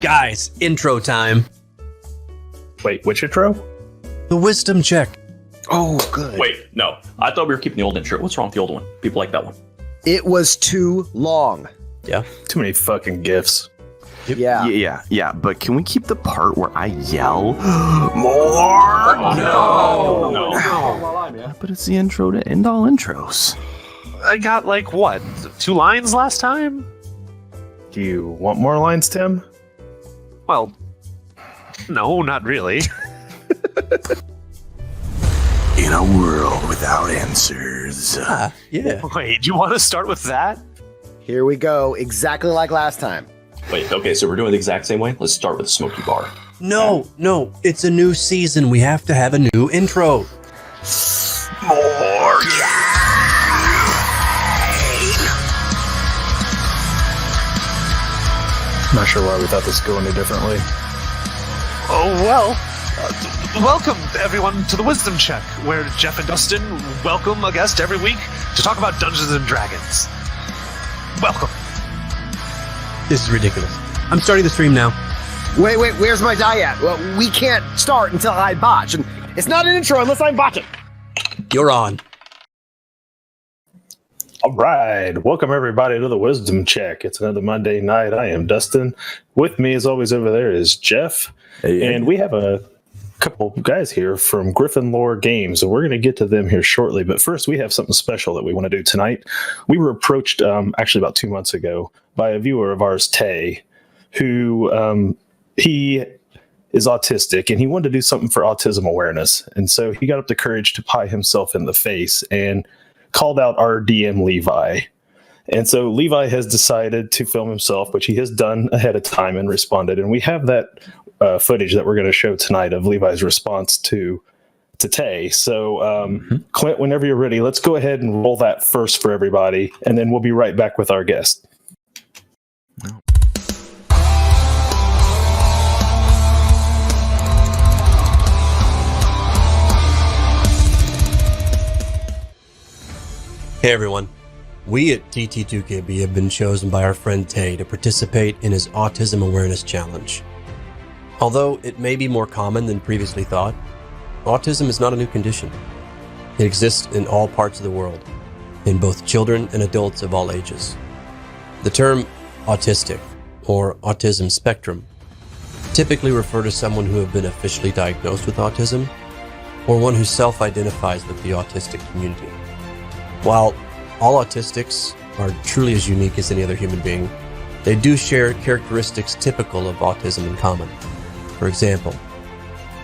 Guys, intro time. Wait, which intro? The wisdom check. Oh, good. Wait, no. I thought we were keeping the old intro. What's wrong with the old one? People like that one. It was too long. Yeah. Too many fucking gifs. Yeah. Yeah, but can we keep the part where I yell, more? No. But it's the intro to end all intros. I got, 2 lines last time? Do you want more lines, Tim? Well, no, not really. In a world without answers. Yeah. Wait, do you want to start with that? Here we go. Exactly like last time. Wait, okay, so we're doing it the exact same way? Let's start with the smoky bar. No. It's a new season. We have to have a new intro. More. Not sure why we thought this would go any differently. Oh, well. Welcome, everyone, to the Wisdom Check, where Jeff and Dustin welcome a guest every week to talk about Dungeons and Dragons. Welcome. This is ridiculous. I'm starting the stream now. Wait, where's my die at? Well, we can't start until I botch, and it's not an intro unless I'm botching. You're on. All right. Welcome, everybody, to the Wisdom Check. It's another Monday night. I am Dustin. With me, as always, over there is Jeff. And we have a couple guys here from Griffin Lore Games, and we're going to get to them here shortly. But first, we have something special that we want to do tonight. We were approached, actually about 2 months ago, by a viewer of ours, Tay, who he is autistic, and he wanted to do something for autism awareness. And so he got up the courage to pie himself in the face and called out our DM, Levi. And so Levi has decided to film himself, which he has done ahead of time and responded. And we have that footage that we're going to show tonight of Levi's response to Tay. So, Clint, whenever you're ready, let's go ahead and roll that first for everybody, and then we'll be right back with our guest. Hey everyone. We at TT2KB have been chosen by our friend Tay to participate in his Autism Awareness Challenge. Although it may be more common than previously thought, autism is not a new condition. It exists in all parts of the world, in both children and adults of all ages. The term autistic, or autism spectrum, typically refer to someone who have been officially diagnosed with autism, or one who self-identifies with the autistic community. While all autistics are truly as unique as any other human being, they do share characteristics typical of autism in common. For example,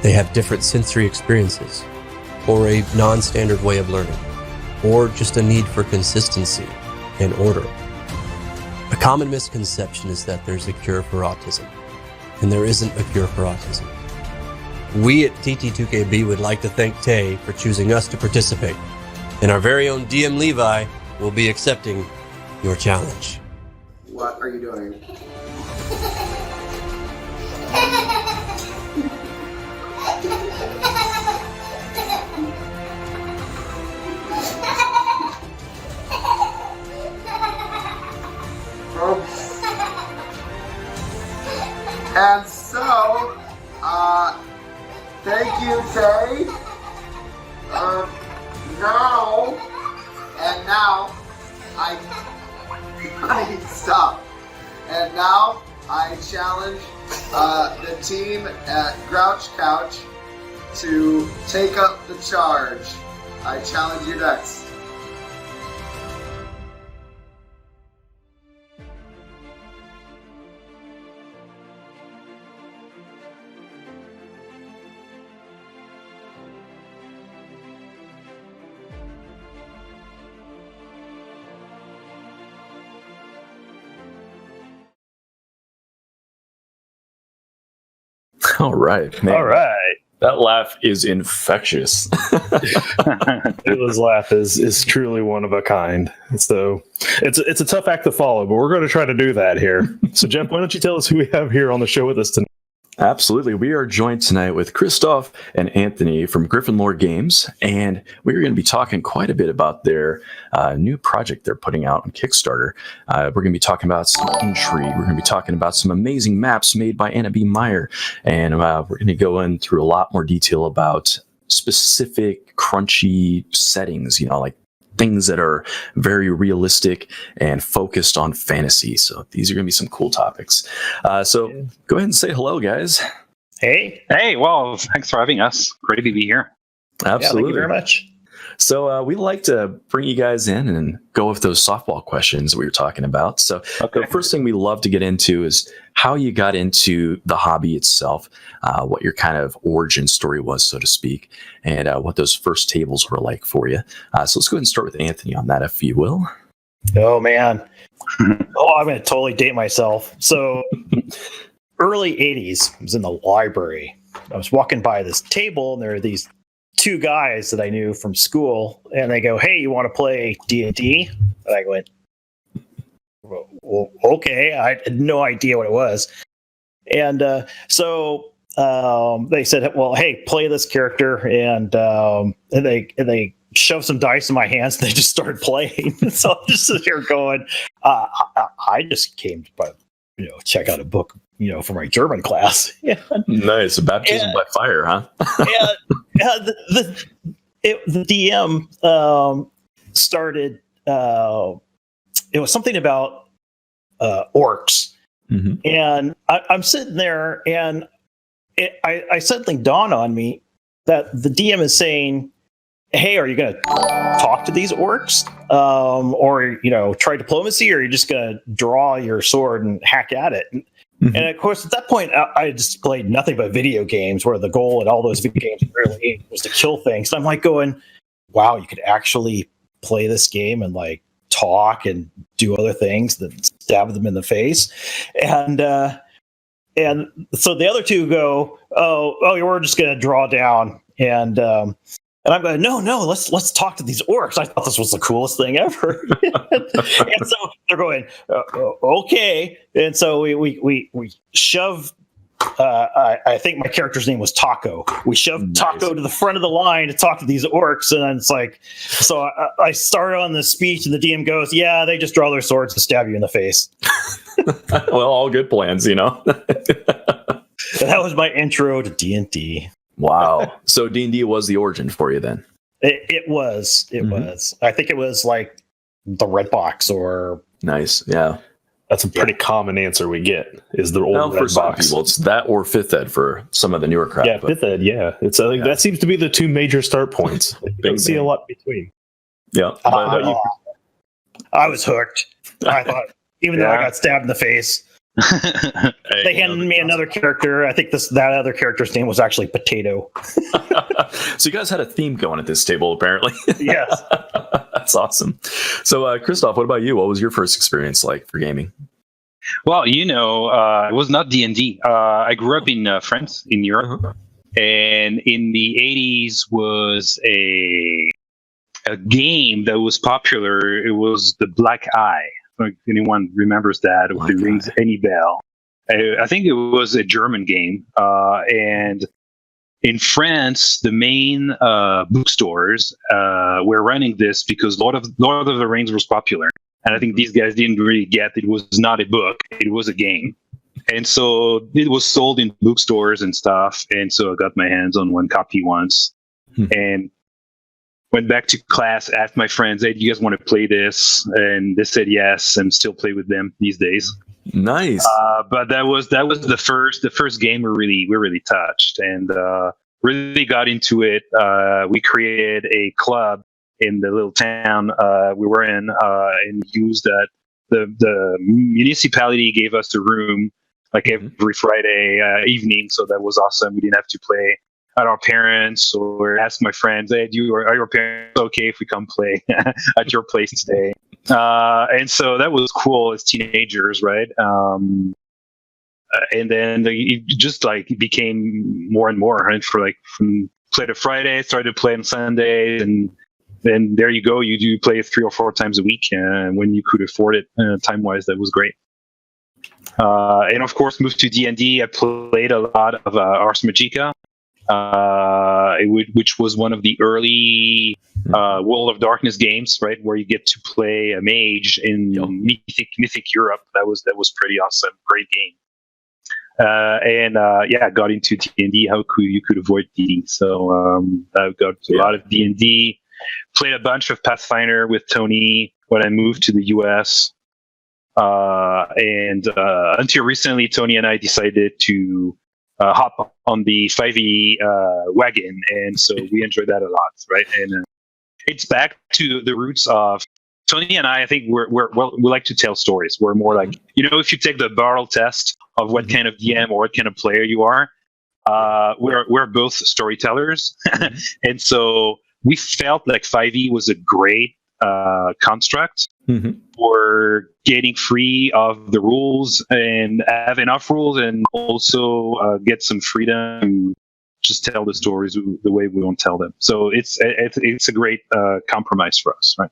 they have different sensory experiences, or a non-standard way of learning, or just a need for consistency and order. A common misconception is that there's a cure for autism, and there isn't a cure for autism. We at TT2KB would like to thank Tay for choosing us to participate, and our very own DM Levi will be accepting your challenge. What are you doing? And so, thank you, Tay. Stop. And now I challenge the team at Grouch Couch to take up the charge. I challenge you next. All right. Man. All right. That laugh is infectious. His laugh is truly one of a kind. So it's a tough act to follow, but we're going to try to do that here. So, Jeff, why don't you tell us who we have here on the show with us tonight? Absolutely. We are joined tonight with Christophe and Anthony from Griffin Lore Games, and we're going to be talking quite a bit about their new project they're putting out on Kickstarter. We're going to be talking about some intrigue. We're going to be talking about some amazing maps made by Anna B. Meyer, and we're going to go in through a lot more detail about specific crunchy settings, like things that are very realistic and focused on fantasy. So these are going to be some cool topics. So go ahead and say hello, guys. Hey, well, thanks for having us. Great to be here. Absolutely. Yeah, thank you very much. So we like to bring you guys in and go with those softball questions we were talking about. So the first thing we love to get into is how you got into the hobby itself, what your kind of origin story was, so to speak, and what those first tables were like for you. So let's go ahead and start with Anthony on that, if you will. Oh, man. I'm going to totally date myself. So early 80s, I was in the library. I was walking by this table, and there are these two guys that I knew from school, and they go, "Hey, you want to play D&D?" And I went, well, okay. I had no idea what it was. And so they said, well, hey, play this character. And they shoved some dice in my hands, and they just started playing. So I'm just sitting here going, I just came to check out a book, for my German class. Nice. Baptism by fire, huh? The DM started, it was something about orcs. Mm-hmm. And I'm sitting there, and I suddenly dawned on me that the DM is saying, hey, are you going to talk to these orcs? Or, try diplomacy, or are you just going to draw your sword and hack at it? Mm-hmm. And of course, at that point, I just played nothing but video games, where the goal in all those video games really was to kill things. So I'm like going, wow, you could actually play this game and talk and do other things than stab them in the face. And so the other two go, oh, we're just going to draw down. And I'm going, no, let's talk to these orcs. I thought this was the coolest thing ever. And so they're going, okay. And so we shove. I think my character's name was Taco. We shoved Taco to the front of the line to talk to these orcs, and it's so I started on the speech, and the DM goes, "Yeah, they just draw their swords to stab you in the face." Well, all good plans, That was my intro to D&D. Wow. So D&D was the origin for you then? It was. It was. I think it was the Red Box or... Nice. Yeah. That's a pretty common answer we get, is the old Red for some Box. people, it's that or 5th Ed for some of the newer crap. Yeah, 5th Ed, yeah. It's that seems to be the two major start points. You don't see a lot between. Yeah. I was hooked. I thought, even though I got stabbed in the face, they handed me another character. I think that other character's name was actually Potato. So you guys had a theme going at this table, apparently. Yes. That's awesome. So, Christophe, what about you? What was your first experience like for gaming? Well, it was not D&D. I grew up in France, in Europe, and in the 80s was a game that was popular. It was the Black Eye. If anyone remembers that, or if it rings any bell. I think it was a German game, and in France, the main bookstores were running this because Lord of the Rings was popular, and I think these guys didn't really get it was not a book; it was a game, and so it was sold in bookstores and stuff. And so I got my hands on one copy once, and went back to class, asked my friends, "Hey, do you guys want to play this?" And they said yes, and still play with them these days. Nice. But that was the first game we really touched, and really got into it. We created a club in the little town we were in, and used that. The municipality gave us a room every Friday evening, so that was awesome. We didn't have to play at our parents or ask my friends, "Hey, are your parents okay if we come play at your place today?" And so that was cool as teenagers, right? And then it just it became more and more, right? From play to Friday, started to play on Sundays, and then there you go. You do play 3 or 4 times a week when you could afford it time wise. That was great. And of course, moved to D&D. I played a lot of Ars Magica, which was one of the early World of Darkness games, right, where you get to play a mage in mythic Europe. That was pretty awesome. Great game. I got into D&D. How you could avoid D&D? So I've got a lot of D&D. Played a bunch of Pathfinder with Tony when I moved to the US. Until recently, Tony and I decided to hop on the 5e wagon, and so we enjoyed that a lot, right? And it's back to the roots of Tony and I think we like to tell stories. We're more like, if you take the barrel test of what kind of DM or what kind of player you are, we're both storytellers, and so we felt like 5e was a great construct for getting free of the rules and have enough rules, and also get some freedom to just tell the stories the way we want to tell them. So it's a great compromise for us, right?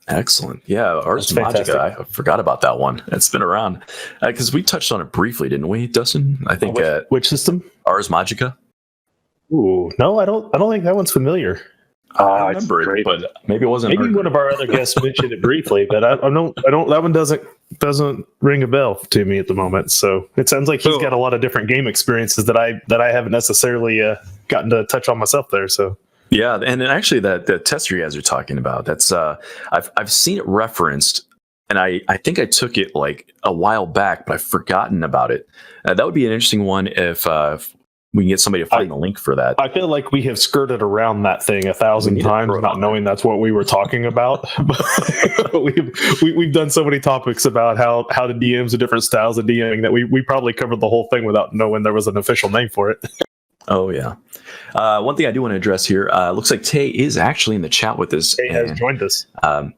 Excellent. Yeah, Ars Magica. I forgot about that one. It's been around because we touched on it briefly, didn't we, Dustin? I think which system? Ars Magica. Ooh, no, I don't think that one's familiar. I remember it, but maybe it wasn't. Maybe one of our other guests mentioned it briefly, but I don't. That one doesn't ring a bell to me at the moment. So it sounds like he's got a lot of different game experiences that I haven't necessarily gotten to touch on myself there. So. Yeah, and actually, the tester you guys are talking about, that's I've seen it referenced, and I think I took it like a while back, but I've forgotten about it. That would be an interesting one if we can get somebody to find the link for that. I feel like we have skirted around that thing 1,000 times, not knowing that's what we were talking about. But we've done so many topics about how the DMs are different styles of DMing that we probably covered the whole thing without knowing there was an official name for it. Oh, yeah. One thing I do want to address here, looks like Tay is actually in the chat with us. Tay has joined us. I'm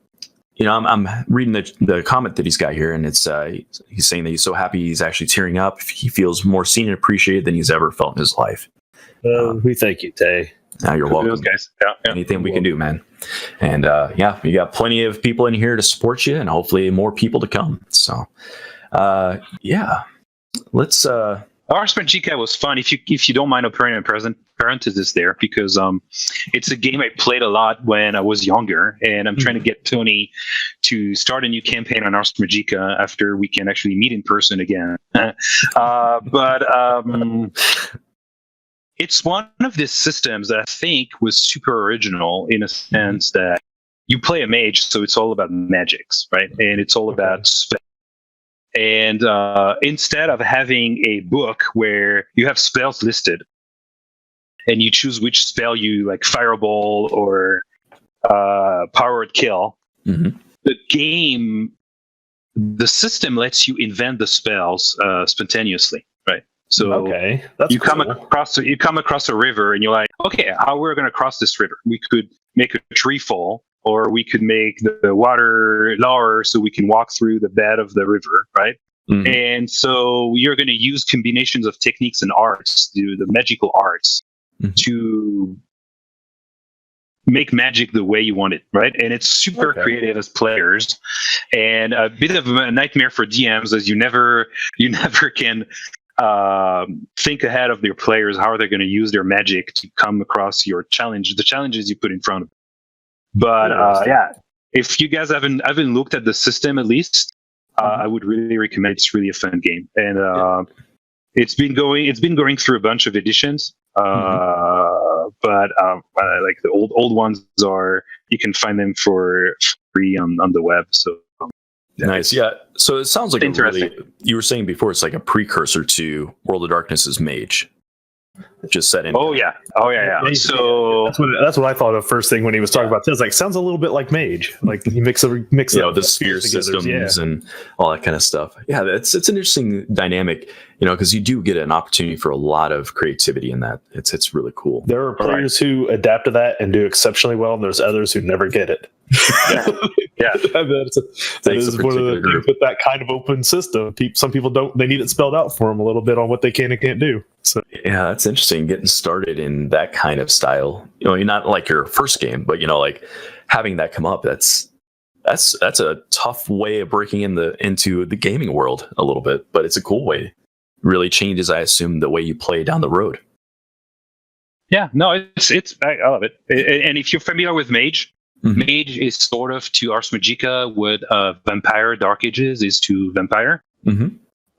reading the comment that he's got here, and it's he's saying that he's so happy he's actually tearing up. He feels more seen and appreciated than he's ever felt in his life. We thank you, Tay. Now you're welcome. Those guys. Yeah. Anything we can do, man. And we got plenty of people in here to support you, and hopefully more people to come. So, let's. Ars Magica was fun. If you don't mind opening a parenthesis there, because it's a game I played a lot when I was younger, and I'm trying to get Tony to start a new campaign on Ars Magica after we can actually meet in person again. It's one of the systems that I think was super original in a sense that you play a mage, so it's all about magics, right? And it's all about spells. And instead of having a book where you have spells listed and you choose which spell you like, fireball or powered kill, the system lets you invent the spells spontaneously, right? So you come across a river and you're like, okay, how we're going to cross this river? We could make a tree fall, or we could make the water lower so we can walk through the bed of the river, right? And so you're going to use combinations of techniques and arts, the magical arts, to make magic the way you want it, right? And it's super creative as players, and a bit of a nightmare for DMs, as you never can think ahead of their players. How are they going to use their magic to come across the challenges you put in front of them? But if you guys haven't looked at the system, at least I would really recommend. It's really a fun game, and it's been going through a bunch of editions. But like the old ones you can find them for free on the web. So nice, yeah. So it sounds like you were saying before, it's like a precursor to World of Darkness's Mage. Just set in. Oh yeah. So that's what I thought of first thing when he was talking about this. Like, sounds a little bit like Mage. Like he mix up the sphere systems and all that kind of stuff. Yeah, it's an interesting dynamic, because you do get an opportunity for a lot of creativity in that. It's really cool. There are players who adapt to that and do exceptionally well, and there's others who never get it. That is one of the things with that kind of open system. Some people don't. They need it spelled out for them a little bit on what they can and can't do. So yeah, that's interesting. Getting started in that kind of style. You're not like your first game, but like having that come up. That's That's a tough way of breaking into the gaming world a little bit, but it's a cool way. Really changes, I assume, the way you play down the road. Yeah, no, I love it. And if you're familiar with Mage, Mage is sort of to Ars Magica what Vampire Dark Ages is to Vampire.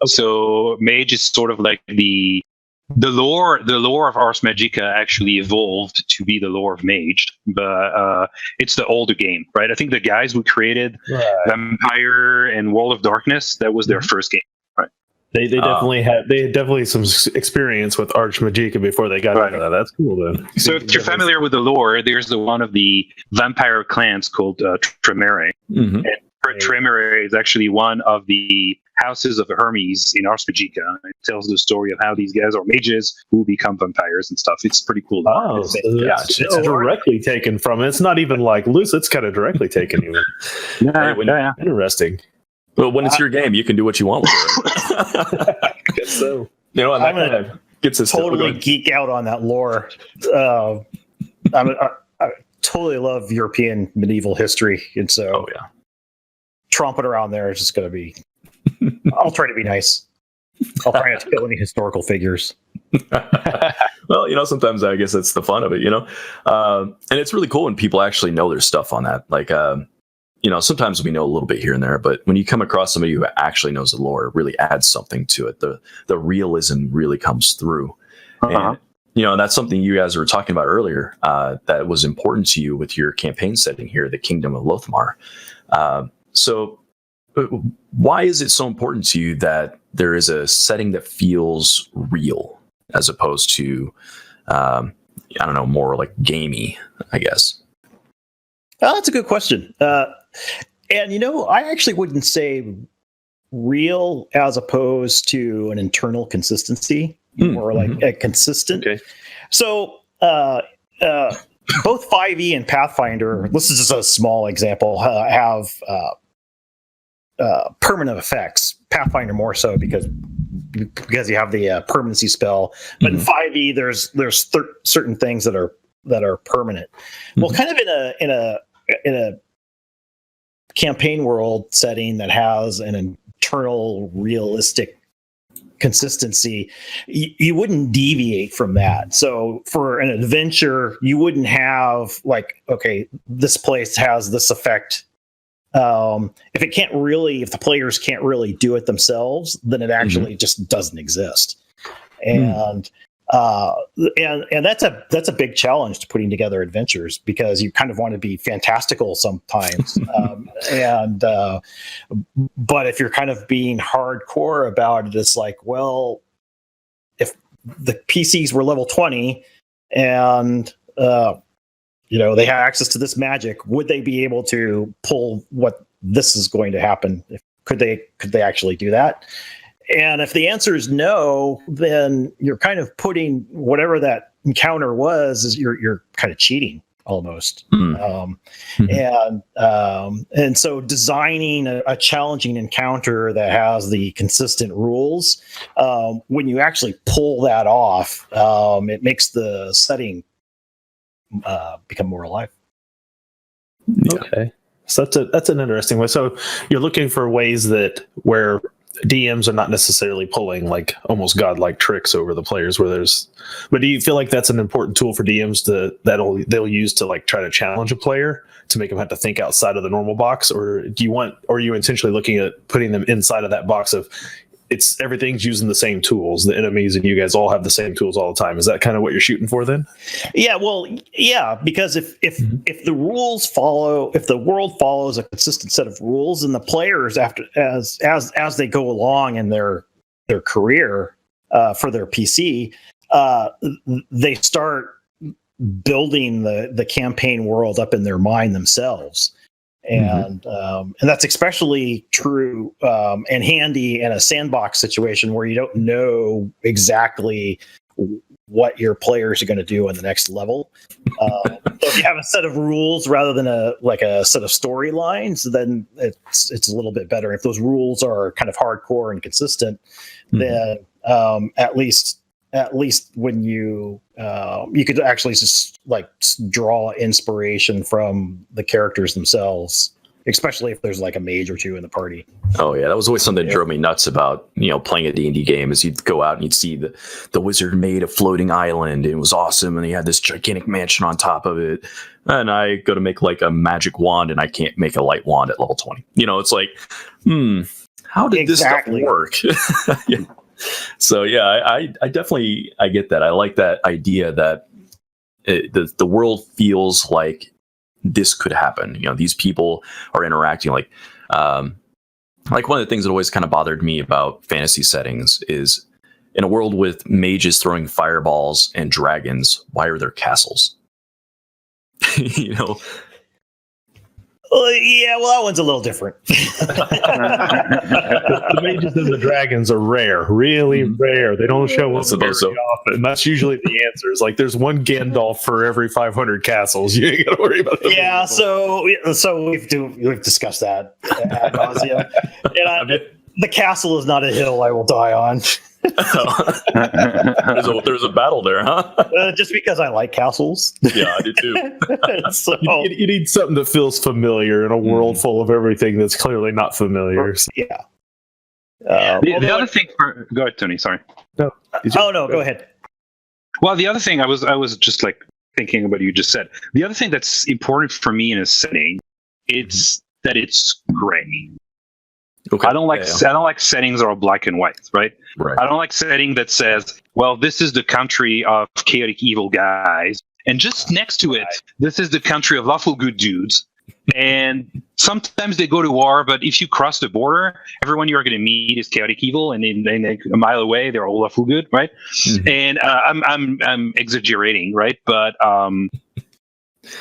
So Mage is sort of like the lore of Ars Magica actually evolved to be the lore of Mage, but it's the older game, right? I think the guys who created Vampire and World of Darkness, that was their first game, right? They definitely had some experience with Ars Magica before they got into that. That's cool then. So if you're familiar with the lore, there's one of the vampire clans called Tremere. And Tremere is actually one of the houses of Hermes in Ars Magica. It tells the story of how these guys are mages who become vampires and stuff. It's pretty cool. Oh, it's directly taken from it. It's not even like loose. It's kind of directly taken. Even. Interesting. Well, when it's your game, you can do what you want with it. I guess so. I'm gonna totally geek out on that lore. I totally love European medieval history, and so tromping around there is just going to be. I'll try to be nice. I'll try not to kill any historical figures. Well, sometimes I guess that's the fun of it, and it's really cool when people actually know their stuff on that. Like, sometimes we know a little bit here and there, but when you come across somebody who actually knows the lore, it really adds something to it. The realism really comes through. And, that's something you guys were talking about earlier that was important to you with your campaign setting here, the Kingdom of Lothmar. So why is it so important to you that there is a setting that feels real as opposed to, more like gamey, I guess? Oh, that's a good question. And, I actually wouldn't say real as opposed to an internal consistency or like a consistent. Okay. So both 5e and Pathfinder, this is just a small example, have permanent effects. Pathfinder more so because you have the permanency spell. But in 5e, there's certain things that are permanent. Well, kind of in a campaign world setting that has an internal realistic consistency, you wouldn't deviate from that. So for an adventure, you wouldn't have like, okay, this place has this effect. If the players can't really do it themselves, then it actually just doesn't exist. And that's a big challenge to putting together adventures because you kind of want to be fantastical sometimes. But if you're kind of being hardcore about it, it's like, well, if the PCs were level 20 and, they had access to this magic, would they be able to pull what this is going to happen? Could they actually do that? And if the answer is no, then you're kind of putting whatever that encounter was, you're kind of cheating almost. And so designing a challenging encounter that has the consistent rules, when you actually pull that off, it makes the setting become more alive. Okay. So that's an interesting way. So you're looking for ways where DMs are not necessarily pulling like almost godlike tricks over the players but do you feel like that's an important tool for DMs they'll use to like try to challenge a player to make them have to think outside of the normal box? Or are you intentionally looking at putting them inside of that box of everything's using the same tools, the enemies and you guys all have the same tools all the time? Is that kind of what you're shooting for then? Yeah, well, yeah, because if the rules if the world follows a consistent set of rules, and the players as they go along in their career for their PC, they start building the campaign world up in their mind themselves. And that's especially true and handy in a sandbox situation where you don't know exactly what your players are going to do on the next level. So if you have a set of rules rather than a set of storylines, then it's a little bit better. If those rules are kind of hardcore and consistent, then at least when you could actually just like draw inspiration from the characters themselves especially if there's like a mage or two in the party. Oh yeah, that was always something that drove me nuts about playing a D&D game. Is you'd go out and you'd see the wizard made a floating island, and it was awesome, and he had this gigantic mansion on top of it. And I go to make like a magic wand, and I can't make a light wand at level 20. It's like, how did this stuff work? Yeah. So yeah, I definitely get that. I like that idea that the world feels like this could happen. These people are interacting like one of the things that always kind of bothered me about fantasy settings is in a world with mages throwing fireballs and dragons, why are there castles? Yeah, well, that one's a little different. The mages and the dragons are rare, really rare. They don't show up very often. That's usually the answer. It's like there's one Gandalf for every 500 castles. You ain't got to worry about it. Yeah, so we've discussed that ad nauseum. And the castle is not a hill I will die on. There's a battle there, huh? Just because I like castles. Yeah, I do too. So, you need something that feels familiar in a world full of everything that's clearly not familiar. Yeah. The other thing go ahead, Tony. Sorry. No. No, go ahead. Well, the other thing I was just like thinking about what you just said. The other thing that's important for me in a setting, it's that it's gray. Okay. I don't like settings that are black and white, right? Right. I don't like setting that says, well, this is the country of chaotic evil guys, and just next to it, this is the country of lawful good dudes. And sometimes they go to war, but if you cross the border, everyone you're going to meet is chaotic evil, and then a mile away, they're all lawful good, right? Mm-hmm. And I'm exaggerating, right? But I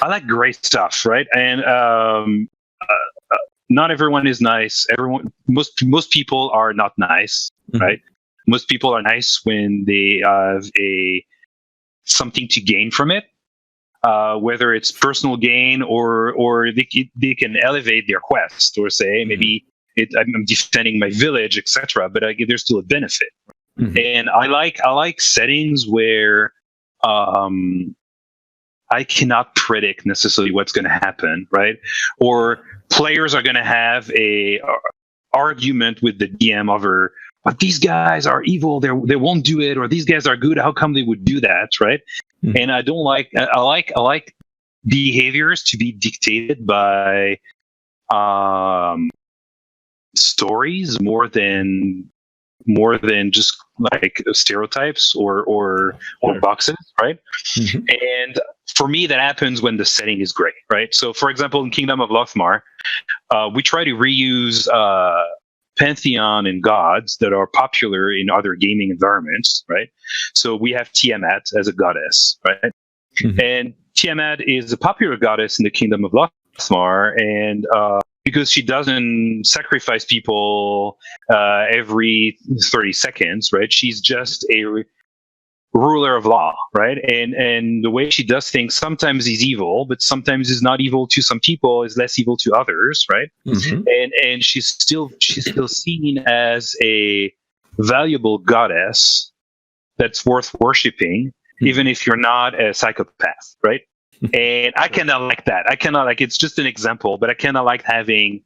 like gray stuff, right? And not everyone is nice. Most people are not nice, right? Most people are nice when they have something to gain from it, whether it's personal gain or they can elevate their quest or say maybe I'm defending my village, etc. But there's still a benefit, and I like settings where I cannot predict necessarily what's going to happen, right? Or players are going to have a argument with the DM over, but these guys are evil, they won't do it, or these guys are good, how come they would do that, right? And I don't like I like behaviors to be dictated by stories more than just like stereotypes or boxes, right? And for me, that happens when the setting is great, right? So, for example, in Kingdom of Lothmar, we try to reuse pantheon and gods that are popular in other gaming environments, right? So we have Tiamat as a goddess, right? And Tiamat is a popular goddess in the Kingdom of Lothmar, and because she doesn't sacrifice people every 30 seconds, right? She's just a ruler of law, right? And the way she does things sometimes is evil, but sometimes is not evil to some people, is less evil to others, right? And she's still seen as a valuable goddess that's worth worshiping, even if you're not a psychopath, right? And I kind of like that. I kind of like, it's just an example, but I kind of like having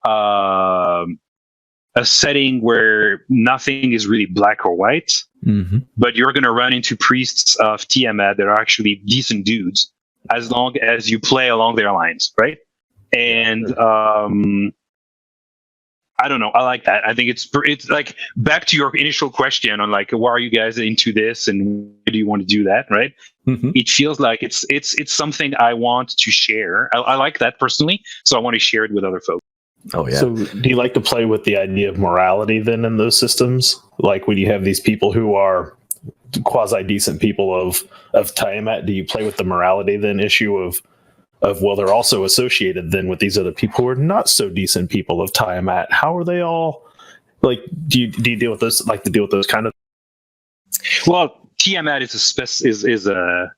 a setting where nothing is really black or white, but you're going to run into priests of Tiamat that are actually decent dudes, as long as you play along their lines, right? And I don't know. I like that. I think it's like back to your initial question on like, why are you guys into this and why do you want to do that, right? It feels like it's something I want to share. I like that personally, so I want to share it with other folks. Oh yeah. So do you like to play with the idea of morality then in those systems? Like when you have these people who are quasi decent people of Tiamat, do you play with the morality then issue of well, they're also associated then with these other people who are not so decent people of Tiamat? How are they all like? Do you deal with those? Like to deal with those kind of? Well, Tiamat is a.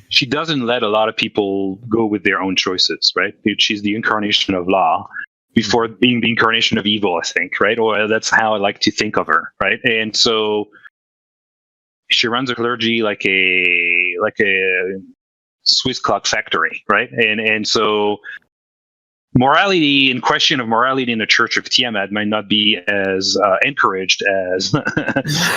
She doesn't let a lot of people go with their own choices, right? She's the incarnation of law before being the incarnation of evil, I think, right? Or that's how I like to think of her, right? And so she runs a clergy like a Swiss clock factory, right? And so morality and question of morality in the Church of Tiamat might not be as encouraged as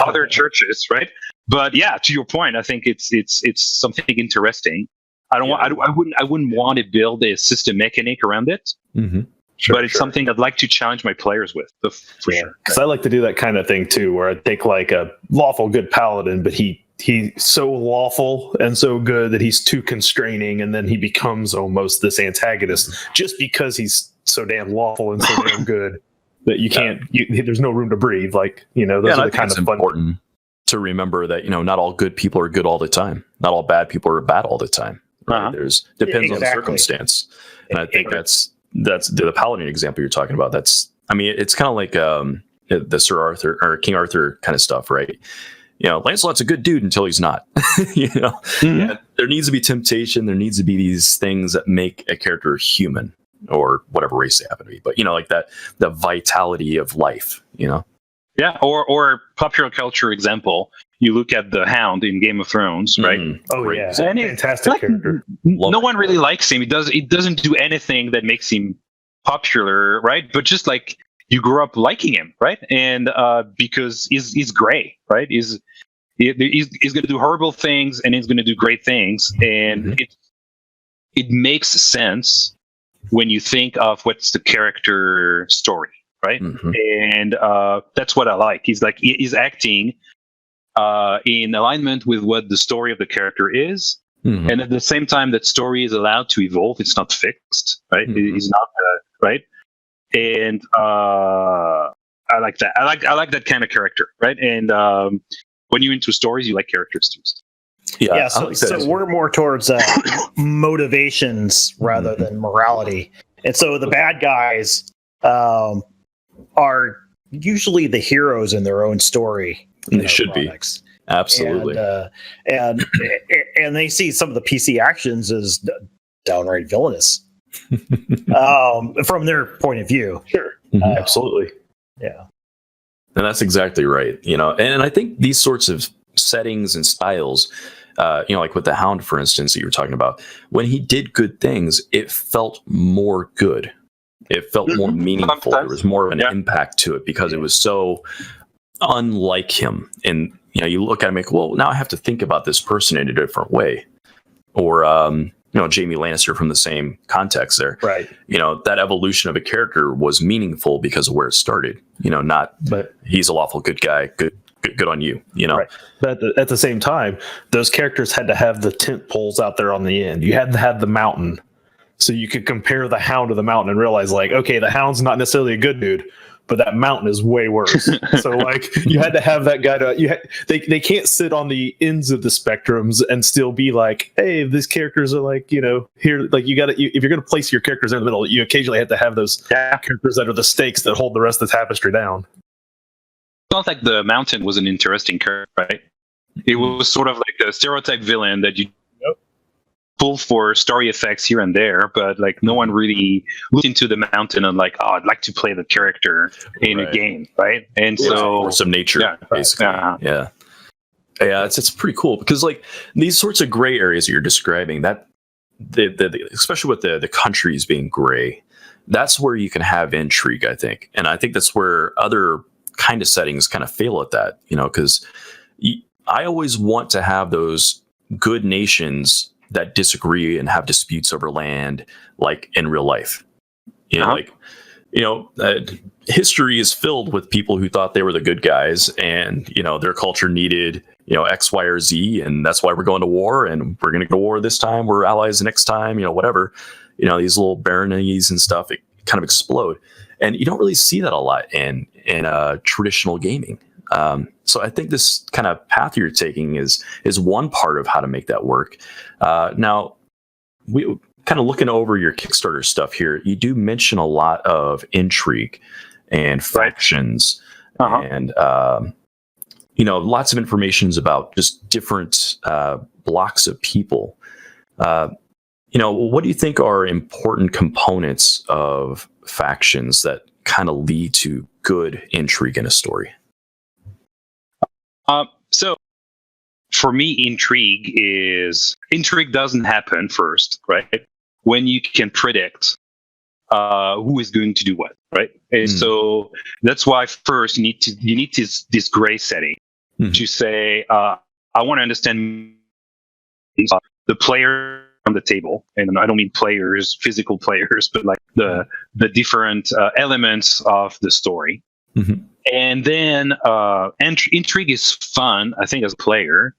other churches, right? But yeah, to your point, I think it's something interesting. I wouldn't want to build a system mechanic around it, but it's something I'd like to challenge my players with, for sure. Because I like to do that kind of thing too, where I take like a lawful good paladin, but he's so lawful and so good that he's too constraining, and then he becomes almost this antagonist just because he's so damn lawful and so damn good that you can't. There's no room to breathe. Like, you know, those are the kind of fun. Important to remember that, you know, not all good people are good all the time. Not all bad people are bad all the time. Right? Depends on the circumstance, and I think that's the paladin example you're talking about. I mean, it's kind of like the Sir Arthur or King Arthur kind of stuff, right? You know, Lancelot's a good dude until he's not. You know, yeah, there needs to be temptation. There needs to be these things that make a character human, or whatever race they happen to be. But, you know, like the vitality of life. You know, yeah. Or popular culture example. You look at the Hound in Game of Thrones, right? Oh, yeah, and fantastic character. No one really likes him. It doesn't do anything that makes him popular, right? But just like you grew up liking him, right? And because he's gray, right? He's going to do horrible things and he's going to do great things, and it makes sense when you think of what's the character story, right? And that's what I like. He's acting in alignment with what the story of the character is, and at the same time, that story is allowed to evolve. It's not fixed, right? It's not right. And I like that. I like that kind of character, right? And when you're into stories, you like characters too. Yeah. So we're more towards motivations rather than morality, and so the bad guys are usually the heroes in their own story. They should be. Absolutely. And they see some of the PC actions as downright villainous from their point of view. Sure. Absolutely. Yeah. And that's exactly right. You know, and I think these sorts of settings and styles, you know, like with the Hound, for instance, that you were talking about, when he did good things, it felt more good. It felt more meaningful. There was more of an impact to it because it was so unlike him. And, you know, you look at him like, well, now I have to think about this person in a different way. Or, you know, Jaime Lannister from the same context there. Right. You know, that evolution of a character was meaningful because of where it started. You know, but he's a lawful good guy. Good on you, you know. Right. But at the same time, those characters had to have the tent poles out there on the end. You had to have the mountain. So you could compare the Hound to the mountain and realize, like, okay, the Hound's not necessarily a good dude, but that mountain is way worse. So, like, you had to have that guy they can't sit on the ends of the spectrums and still be like, hey, these characters are like, you know, here, like, if you're going to place your characters in the middle, you occasionally have to have those characters that are the stakes that hold the rest of the tapestry down. It's not like the mountain was an interesting character, right? It was sort of like a stereotype villain that you pull for story effects here and there, but like no one really looked into the mountain and like, oh, I'd like to play the character in a game, right? And so force of nature, basically. Yeah, it's pretty cool because like these sorts of gray areas that you're describing, that especially with the countries being gray, that's where you can have intrigue, I think, and I think that's where other kind of settings kind of fail at that, you know, because I always want to have those good nations that disagree and have disputes over land, like in real life. You know, like, you know, history is filled with people who thought they were the good guys, and you know, their culture needed, you know, X, Y, or Z, and that's why we're going to war, and we're going to go to war this time. We're allies the next time, you know, whatever. You know, these little baronies and stuff, it kind of explode, and you don't really see that a lot in traditional gaming. So I think this kind of path you're taking is one part of how to make that work. Now, we kind of looking over your Kickstarter stuff here, you do mention a lot of intrigue and factions and, you know, lots of informations about just different blocks of people. You know, what do you think are important components of factions that kind of lead to good intrigue in a story? So for me, intrigue doesn't happen first, right? When you can predict who is going to do what, right? And so that's why first you need this gray setting to say, I want to understand the player on the table, and I don't mean players, physical players, but like the different elements of the story. And then intrigue is fun, I think, as a player,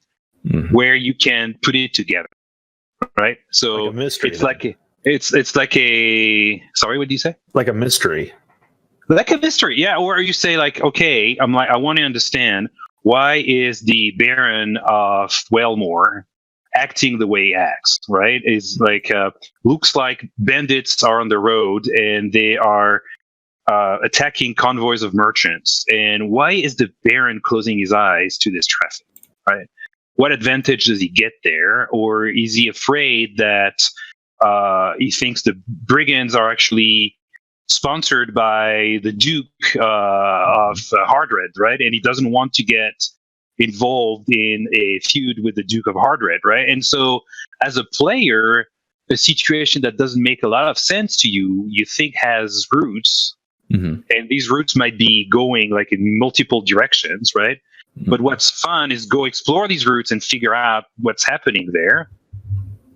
where you can put it together, right? So like a mystery, it's like a sorry, what did you say? Like a mystery. Like a mystery, yeah. Or you say like, okay, I want to understand, why is the Baron of Wellmore acting the way he acts, right? It's like, looks like bandits are on the road and they are attacking convoys of merchants. And why is the Baron closing his eyes to this traffic, right? What advantage does he get there? Or is he afraid that he thinks the brigands are actually sponsored by the Duke of Hardred, right? And he doesn't want to get involved in a feud with the Duke of Hardred, right? And so as a player, a situation that doesn't make a lot of sense to you, you think has roots, and these roots might be going like in multiple directions, right? But what's fun is go explore these roots and figure out what's happening there,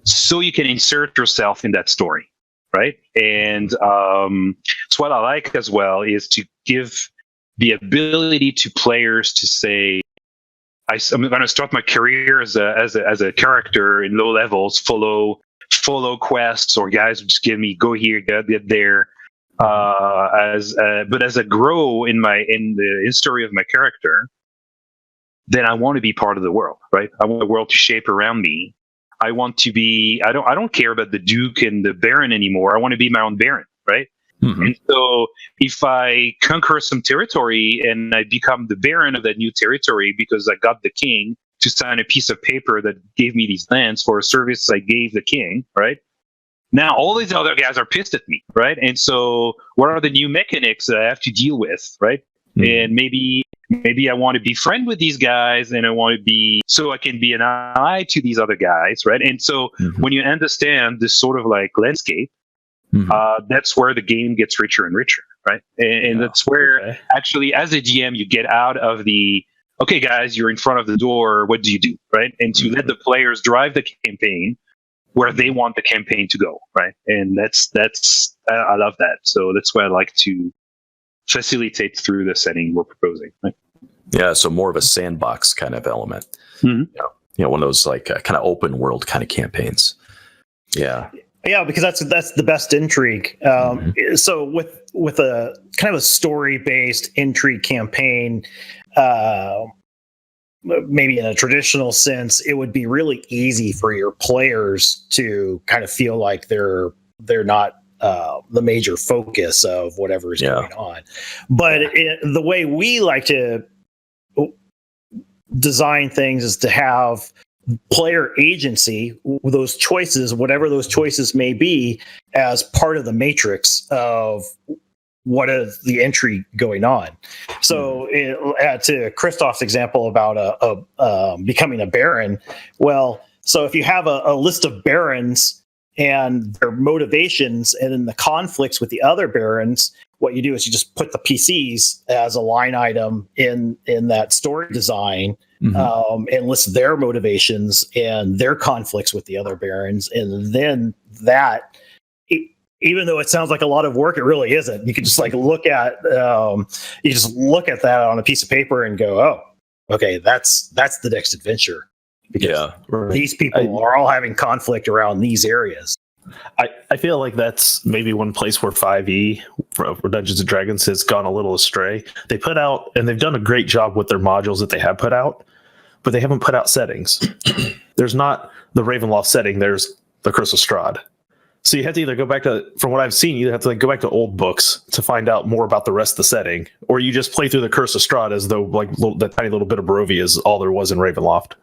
so you can insert yourself in that story, right? And so what I like as well is to give the ability to players to say, I'm going to start my career as a character in low levels, follow quests, or guys just give me go here, get there. But as I grow in the story of my character, then I want to be part of the world, right? I want the world to shape around me. I want to be. I don't care about the Duke and the Baron anymore. I want to be my own Baron, right? And so if I conquer some territory and I become the Baron of that new territory because I got the king to sign a piece of paper that gave me these lands for a service I gave the king, right? Now all these other guys are pissed at me, right? And so what are the new mechanics that I have to deal with, right? And maybe I want to be friend with these guys, and I want to be so I can be an ally to these other guys, right? And so when you understand this sort of like landscape, that's where the game gets richer and richer, right? And that's where actually, as a GM, you get out of the okay, guys, you're in front of the door. What do you do, right? And to let the players drive the campaign where they want the campaign to go, right? And that's I love that. So that's why I like to facilitate through the setting we're proposing, right? Yeah, so more of a sandbox kind of element. You know, one of those like kind of open world kind of campaigns. Yeah, because that's the best intrigue. So with a kind of a story based intrigue campaign, maybe in a traditional sense, it would be really easy for your players to kind of feel like they're not the major focus of whatever is going on. But the way we like to design things is to have player agency, those choices, whatever those choices may be, as part of the matrix of what is the entry going on. So to Christophe's example about becoming a baron, well, so if you have a list of barons and their motivations and then the conflicts with the other barons, what you do is you just put the PCs as a line item in that story design, and list their motivations and their conflicts with the other barons. And then that, even though it sounds like a lot of work, it really isn't. You can just like look at that on a piece of paper and go, oh, okay, that's the next adventure. Because these people are all having conflict around these areas. I feel like that's maybe one place where 5e for Dungeons and Dragons has gone a little astray. They put out, and they've done a great job with their modules that they have put out, but they haven't put out settings. There's not the Ravenloft setting. There's the Curse of Strahd. So you have to either go back to, from what I've seen, you have to like go back to old books to find out more about the rest of the setting, or you just play through the Curse of Strahd as though like that tiny little bit of Barovia is all there was in Ravenloft.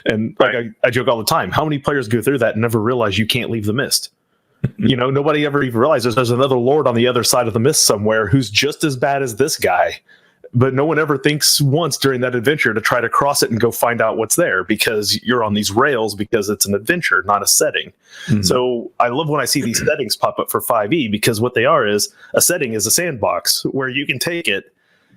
And like I joke all the time, how many players go through that and never realize you can't leave the mist? You know, nobody ever even realizes there's another lord on the other side of the mist somewhere who's just as bad as this guy. but no one ever thinks once during that adventure to try to cross it and go find out what's there, because you're on these rails because it's an adventure, not a setting. So I love when I see these settings pop up for 5e, because what they are is a setting is a sandbox where you can take it,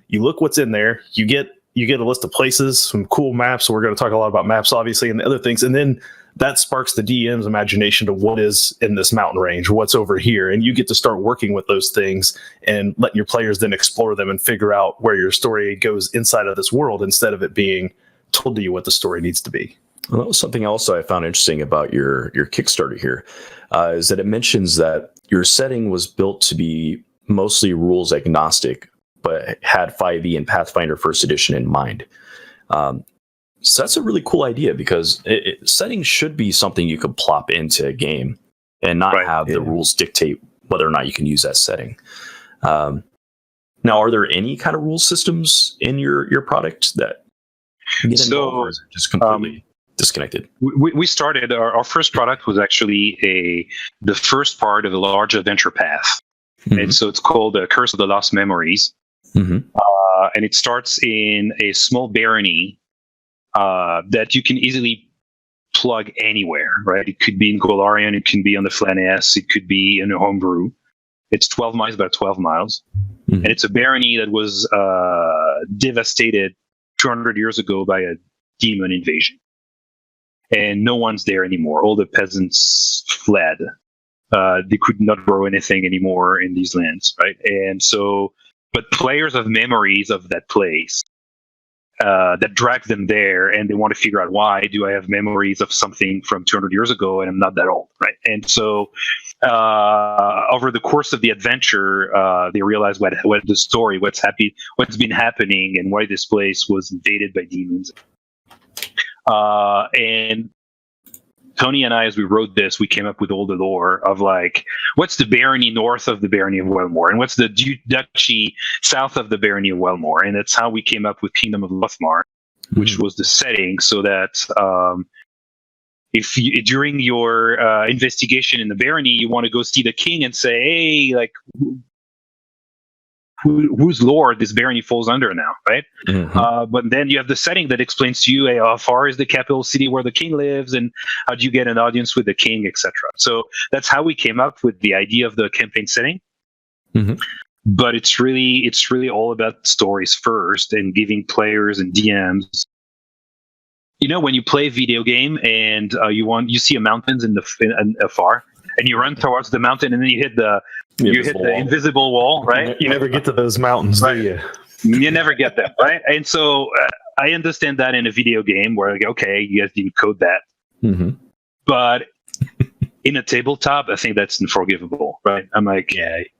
you look what's in there, you get a list of places, some cool maps. So we're going to talk a lot about maps, obviously, and the other things. And then that sparks the DM's imagination to what is in this mountain range, what's over here. And you get to start working with those things and letting your players then explore them and figure out where your story goes inside of this world, instead of it being told to you what the story needs to be. Well, that was something else I found interesting about your Kickstarter here, is that it mentions that your setting was built to be mostly rules agnostic, but had 5e and Pathfinder First Edition in mind. So that's a really cool idea, because settings should be something you could plop into a game and not have the rules dictate whether or not you can use that setting. Now, are there any kind of rule systems in your product that get involved, or is it just completely disconnected? We started, our first product was actually the first part of a large adventure path. And so it's called Curse of the Lost Memories. And it starts in a small barony that you can easily plug anywhere, right? It could be in Golarion, it can be on the Flaness, it could be in a homebrew. It's 12 miles by 12 miles. And it's a barony that was devastated 200 years ago by a demon invasion. And no one's there anymore. All the peasants fled. They could not grow anything anymore in these lands, right? And so, but players have memories of that place that drag them there, and they want to figure out, why do I have memories of something from 200 years ago and I'm not that old, right? And so over the course of the adventure, they realize what the story, what's been happening, and why this place was invaded by demons. And Tony and I, as we wrote this, we came up with all the lore of, like, what's the barony north of the barony of Wellmore, and what's the duchy south of the barony of Wellmore, and that's how we came up with Kingdom of Lothmar, which was the setting, so that if you, during your investigation in the barony, you want to go see the king and say, hey, like, whose lore this barony falls under now, right? But then you have the setting that explains to you, hey, how far is the capital city where the king lives, and how do you get an audience with the king, etc. So that's how we came up with the idea of the campaign setting. But it's really all about stories first, and giving players and DMs. You know, when you play a video game and you see a mountains in afar, and you run towards the mountain, and then you hit the invisible wall, right? You never get to those mountains, do you? You never get them, right? And so I understand that in a video game where, like, okay, you guys didn't code that. But in a tabletop, I think that's unforgivable, right? I'm like,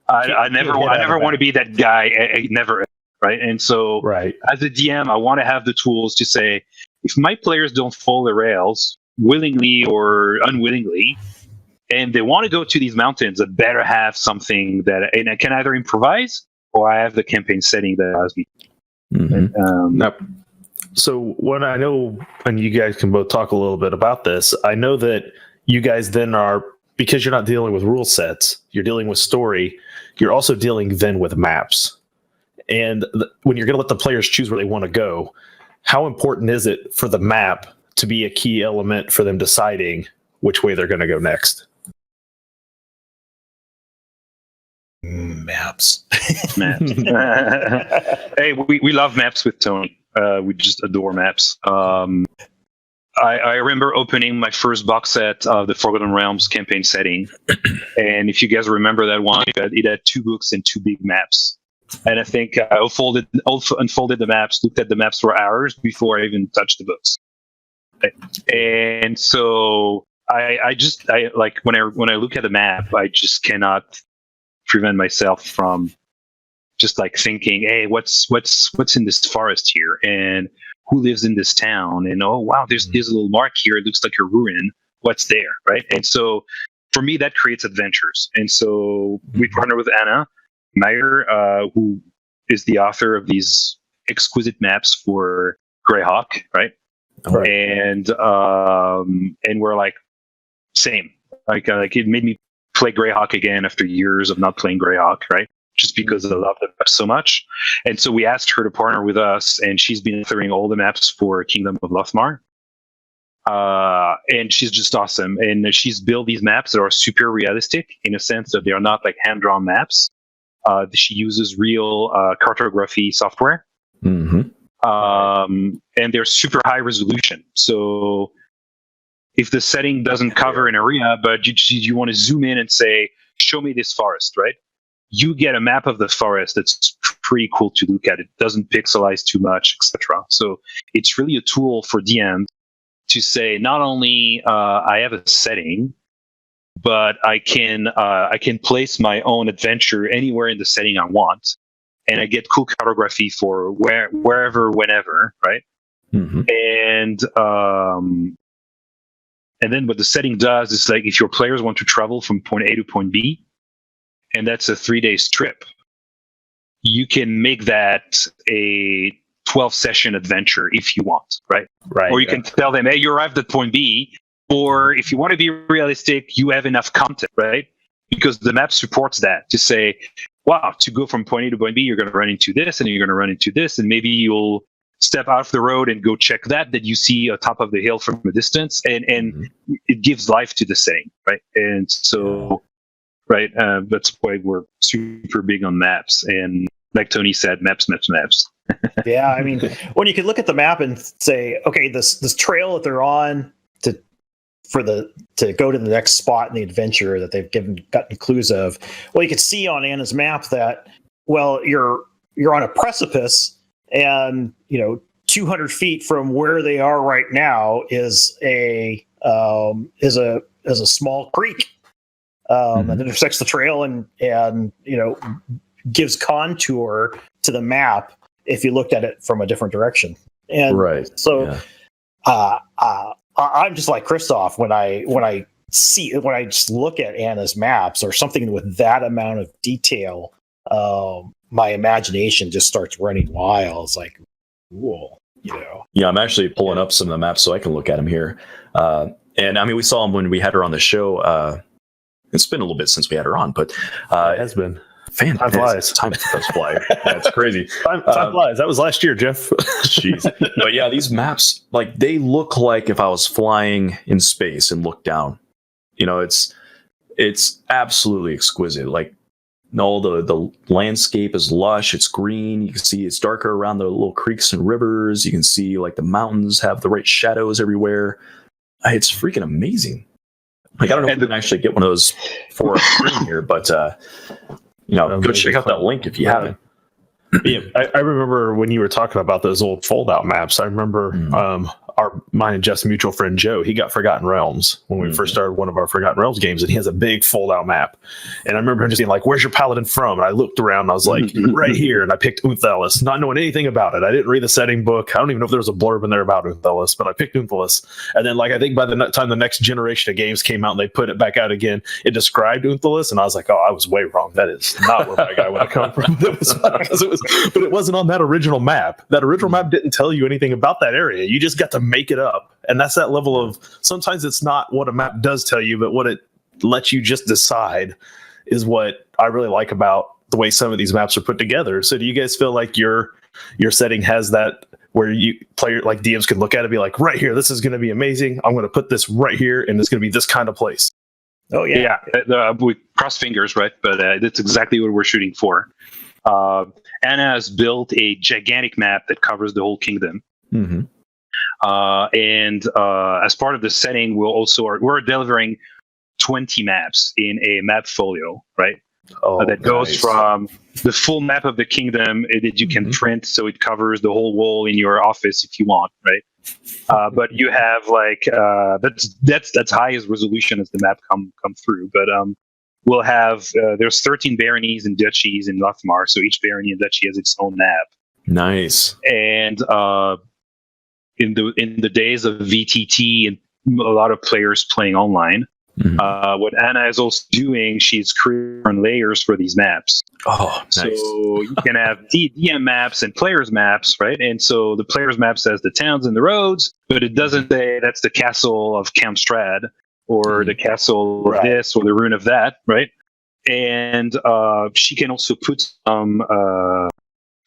I never want to be that guy. I never, right? And so as a DM, I want to have the tools to say, if my players don't follow the rails willingly or unwillingly, and they want to go to these mountains, I better have something that, and I can either improvise, or I have the campaign setting that allows me. So what I know, and you guys can both talk a little bit about this, I know that you guys then are, because you're not dealing with rule sets, you're dealing with story, you're also dealing then with maps. And when you're going to let the players choose where they want to go, how important is it for the map to be a key element for them deciding which way they're going to go next? Maps. Hey, we love maps with Tony. We just adore maps. I remember opening my first box set of the Forgotten Realms campaign setting, and if you guys remember that one, it had 2 books and 2 big maps. And I think I unfolded the maps, looked at the maps for hours before I even touched the books. And so I like, when I look at the map, I just cannot prevent myself from just like thinking, hey, what's in this forest here, and who lives in this town, and oh wow, there's a little mark here, it looks like a ruin, what's there, right? And so for me, that creates adventures. And so we partner with Anna Meyer, who is the author of these exquisite maps for Greyhawk, right? And we're like, same, like it made me play Greyhawk again after years of not playing Greyhawk, right? just because I love the map so much. And so we asked her to partner with us, and she's been authoring all the maps for Kingdom of Lothmar. And she's just awesome. And she's built these maps that are super realistic in a sense that they are not like hand-drawn maps. She uses real cartography software. Mm-hmm. And they're super high resolution. So if the setting doesn't cover an area, but you want to zoom in and say, show me this forest, right? You get a map of the forest that's pretty cool to look at. It doesn't pixelize too much, etc. So it's really a tool for DMs to say, not only I have a setting, but I can place my own adventure anywhere in the setting I want, and I get cool cartography for wherever, whenever, right? Mm-hmm. And then what the setting does is, like, if your players want to travel from point A to point B, and that's a 3-day trip, you can make that a 12-session adventure if you want, right? Right. Or you can tell them, hey, you arrived at point B. Or if you want to be realistic, you have enough content, right? Because the map supports that to say, wow, to go from point A to point B, you're going to run into this, and you're going to run into this, and maybe you'll step out of the road and go check that you see on top of the hill from a distance, and it gives life to the setting, right? And so, right, that's why we're super big on maps. And like Tony said, maps. Yeah, I mean, when you can look at the map and say, okay, this trail that they're on to go to the next spot in the adventure that they've gotten clues of. Well, you could see on Anna's map that, well, you're on a precipice, and 200 feet from where they are right now is a small creek that intersects the trail and gives contour to the map if you looked at it from a different direction. And so I'm just like Christophe when I just look at Anna's maps or something with that amount of detail. My imagination just starts running wild. It's like, cool, Yeah, I'm actually pulling up some of the maps so I can look at them here. And I mean, we saw them when we had her on the show. It's been a little bit since we had her on, but it has been. Fantastic. Time flies. Time does fly. That's crazy. Time flies. That was last year, Jeff. Jeez. But yeah, these maps, like, they look like if I was flying in space and looked down. It's absolutely exquisite. Like, no, the landscape is lush. It's green. You can see it's darker around the little creeks and rivers. You can see, like, the mountains have the right shadows everywhere. It's freaking amazing. Like, I don't know if we can actually get one of those for a screen here, but go check out that link if you haven't. Yeah, I remember when you were talking about those old fold-out maps. I remember mine and Jeff's mutual friend Joe. He got Forgotten Realms when we first started one of our Forgotten Realms games, and he has a big fold-out map. And I remember him just being like, "Where's your paladin from?" And I looked around, and I was like, "Right here." And I picked Unthalis, not knowing anything about it. I didn't read the setting book. I don't even know if there was a blurb in there about Unthalis, but I picked Unthalis. And then, I think by the time the next generation of games came out and they put it back out again, it described Unthalis, and I was like, "Oh, I was way wrong. That is not where my guy would have come from." But it wasn't on that original map. That original map didn't tell you anything about that area. You just got to make it up. And that's that level of, sometimes it's not what a map does tell you, but what it lets you just decide is what I really like about the way some of these maps are put together. So do you guys feel like your setting has that, where you player, like DMs, can look at it and be like, right here, this is going to be amazing. I'm going to put this right here, and it's going to be this kind of place. Oh yeah. We cross fingers, right? But that's exactly what we're shooting for. Anna has built a gigantic map that covers the whole kingdom. Mm-hmm. And as part of the setting, we're delivering 20 maps in a map folio, right? That goes from the full map of the kingdom that you can print, so it covers the whole wall in your office if you want, right? But you have that's highest resolution as the map come through. But we'll have there's 13 baronies and duchies in Lothmar, so each barony and duchy has its own map. Nice. And in the days of VTT and a lot of players playing online, what Anna is also doing, she's creating layers for these maps. Oh, nice. So you can have DM maps and players maps, right? And so the players map says the towns and the roads, but it doesn't say that's the castle of Count Strad or the castle of this or the ruin of that, right? and she can also put some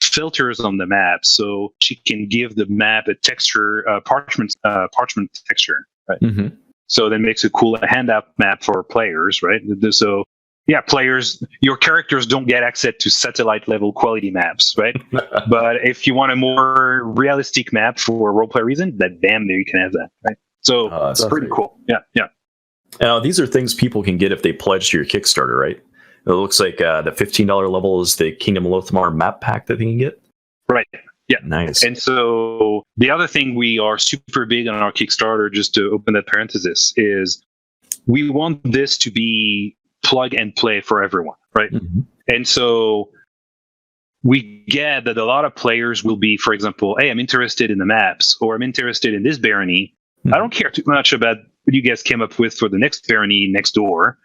filters on the map, so she can give the map a texture, parchment texture, right? Mm-hmm. So that makes a cool handout map for players, right? So yeah, players, your characters don't get access to satellite level quality maps, right? But if you want a more realistic map for roleplay reason, then bam, there you can have that, right? So it's pretty cool. Yeah, yeah. Now, these are things people can get if they pledge to your Kickstarter, right? It looks like the $15 level is the Kingdom of Lothmar map pack that they can get. Right. Yeah. Nice. And so the other thing we are super big on our Kickstarter, just to open that parenthesis, is we want this to be plug and play for everyone, right? Mm-hmm. And so we get that a lot of players will be, for example, hey, I'm interested in the maps, or I'm interested in this barony. Mm-hmm. I don't care too much about what you guys came up with for the next barony next door.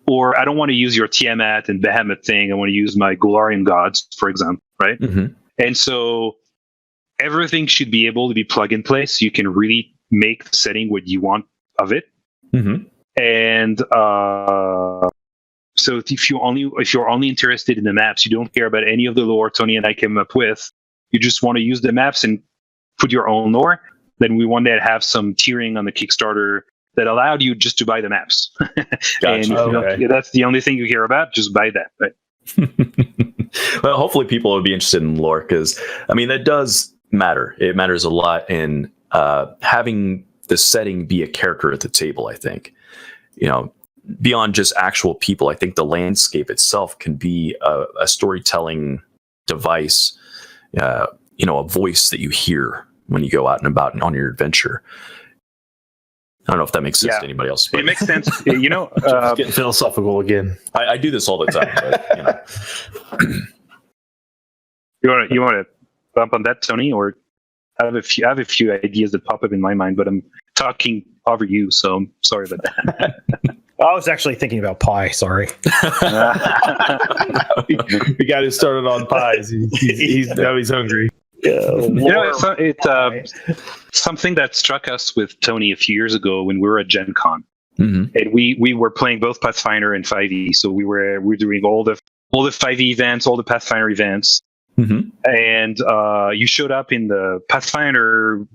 Or I don't want to use your Tiamat and Behemoth thing. I want to use my Golarian gods, for example, right? Mm-hmm. And so everything should be able to be plug and play, so you can really make the setting what you want of it. Mm-hmm. And so if you're only interested in the maps, you don't care about any of the lore Tony and I came up with, you just want to use the maps and put your own lore, then we want to have some tiering on the Kickstarter that allowed you just to buy the maps. Gotcha. And that's the only thing you care about, just buy that, right? Well, hopefully people will be interested in lore, because I mean, that does matter. It matters a lot in having the setting be a character at the table. I think, beyond just actual people, I think the landscape itself can be a storytelling device, a voice that you hear when you go out and about on your adventure. I don't know if that makes sense to anybody else. It makes sense. Getting philosophical again. I do this all the time. But, You want to bump on that, Tony, or I have a few ideas that pop up in my mind, but I'm talking over you, so I'm sorry about that. I was actually thinking about pie. Sorry. The guy who started on pies, now he's hungry. It's something that struck us with Tony a few years ago when we were at Gen Con. Mm-hmm. And we were playing both Pathfinder and 5e, so we were doing all the 5e events, all the Pathfinder events. Mm-hmm. And you showed up in the Pathfinder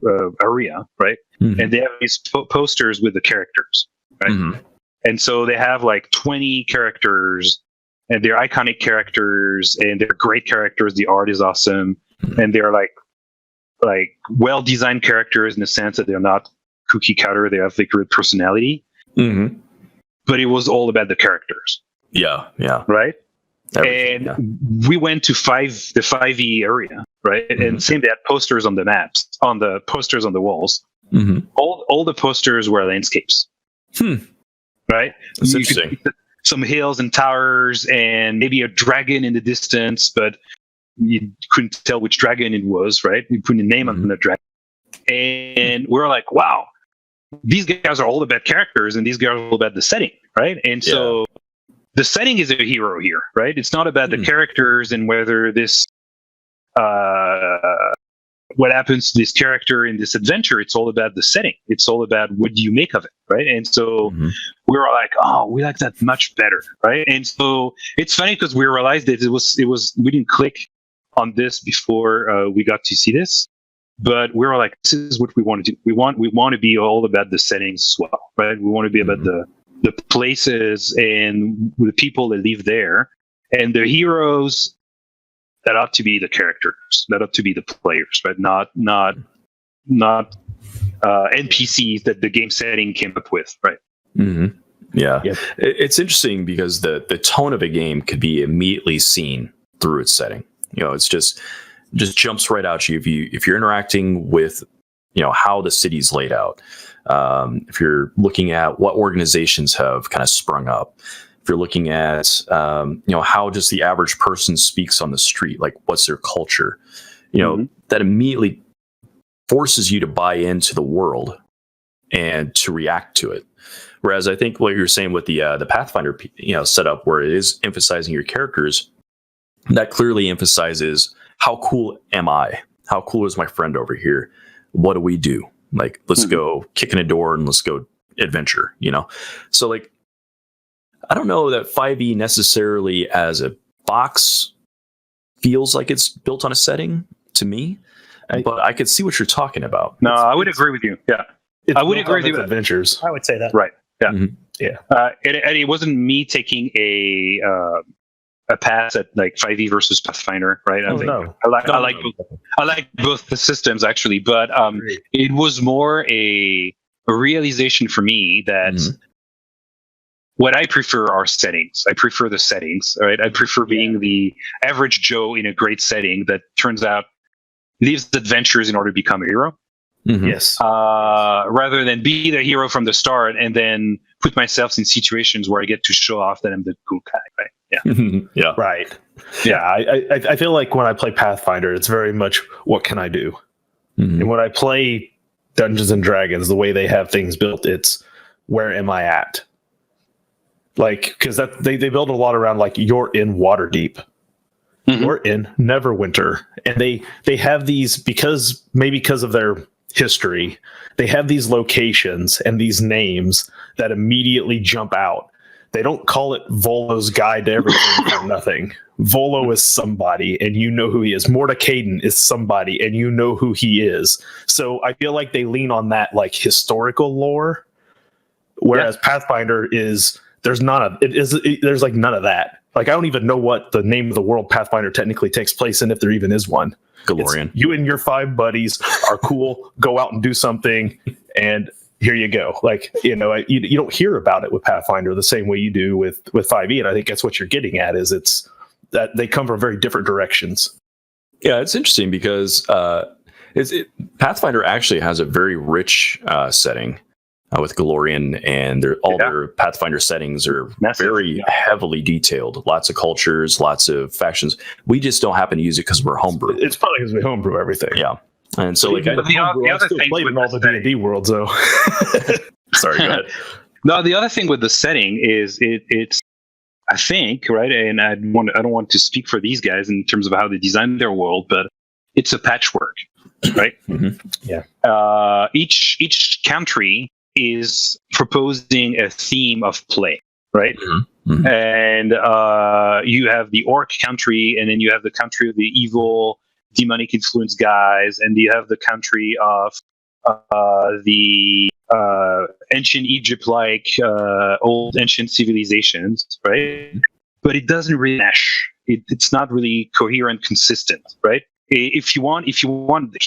area, right? Mm-hmm. And they have these posters with the characters, right? Mm-hmm. And so they have like 20 characters, and they're iconic characters, and they're great characters. The art is awesome. And they're like well-designed characters in the sense that they're not cookie cutter. They have like great personality. Mm-hmm. But it was all about the characters. Yeah. Right? Everything, and we went to the 5e area, right? Mm-hmm. And same, they had posters on the maps, on the posters on the walls. Mm-hmm. All the posters were landscapes. Right? That's interesting. Some hills and towers and maybe a dragon in the distance, but you couldn't tell which dragon it was, right? You put a name on the dragon. And we're like, wow, these guys are all about characters, and these guys are all about the setting, right? And so the setting is a hero here, right? It's not about the characters and whether this, what happens to this character in this adventure. It's all about the setting. It's all about what do you make of it, right? And so we were like, oh, we like that much better, right? And so it's funny because we realized that it was we didn't click on this before we got to see this, but we were like, this is what we want to do. We want to be all about the settings as well, right? We want to be about the places and the people that live there, and the heroes that ought to be the characters, that ought to be the players, right? Not NPCs that the game setting came up with, right? Mm-hmm. Yeah. Yep. It's interesting because the tone of a game could be immediately seen through its setting. It's just jumps right out at you if you're interacting with how the city's laid out. If you're looking at what organizations have kind of sprung up, if you're looking at how just the average person speaks on the street, like what's their culture, that immediately forces you to buy into the world and to react to it. Whereas I think what you're saying with the Pathfinder setup, where it is emphasizing your characters, that clearly emphasizes how cool am I? How cool is my friend over here? What do we do? Like, let's go kick in a door and let's go adventure, So like, I don't know that 5e necessarily as a box feels like it's built on a setting to me, but I could see what you're talking about. No, I would agree with you. Yeah, I would agree with you. Adventures. I would say that. Right. Yeah. Mhm. Yeah. And it wasn't me taking a pass at like 5e versus Pathfinder, right? No. I like both the systems actually, but it was more a realization for me that what I prefer are settings. I prefer the settings, right? I prefer being the average Joe in a great setting that turns out lives adventures in order to become a hero. Mhm. Yes. Rather than be the hero from the start and then put myself in situations where I get to show off that I'm the cool guy, right? Yeah. Yeah. Right. Yeah. I feel like when I play Pathfinder, it's very much what can I do? Mhm. And when I play Dungeons and Dragons, the way they have things built, it's where am I at? Like, because that they build a lot around like you're in Waterdeep. You're in Neverwinter. And they have these because of their history, they have these locations and these names that immediately jump out. They don't call it Volo's Guide to Everything for nothing. Volo is somebody, and you know who he is. Mordecaidan is somebody, and you know who he is. So I feel like they lean on that like historical lore, whereas Pathfinder is there's like none of that. Like I don't even know what the name of the world Pathfinder technically takes place in, if there even is one. Galorian. You and your 5 buddies are cool. Go out and do something, and here you go. Like, you don't hear about it with Pathfinder the same way you do with 5e, and I think that's what you're getting at. Is it's that they come from very different directions. Yeah, it's interesting because Pathfinder actually has a very rich setting with Galorian, and their Pathfinder settings are very heavily detailed. Lots of cultures, lots of factions. We just don't happen to use it because we're homebrew. It's probably because we homebrew everything. Yeah, and so like the other thing played in all the D&D worlds, though. Sorry, go ahead. No, the other thing with the setting is it's I think, right, and I don't want to speak for these guys in terms of how they design their world, but it's a patchwork, right? Yeah. Each country is proposing a theme of play, right? And you have the orc country, and then you have the country of the evil demonic influence guys, and you have the country of the ancient Egypt-like old ancient civilizations, right? But it doesn't really mesh. It's not really coherent, consistent, right? If you want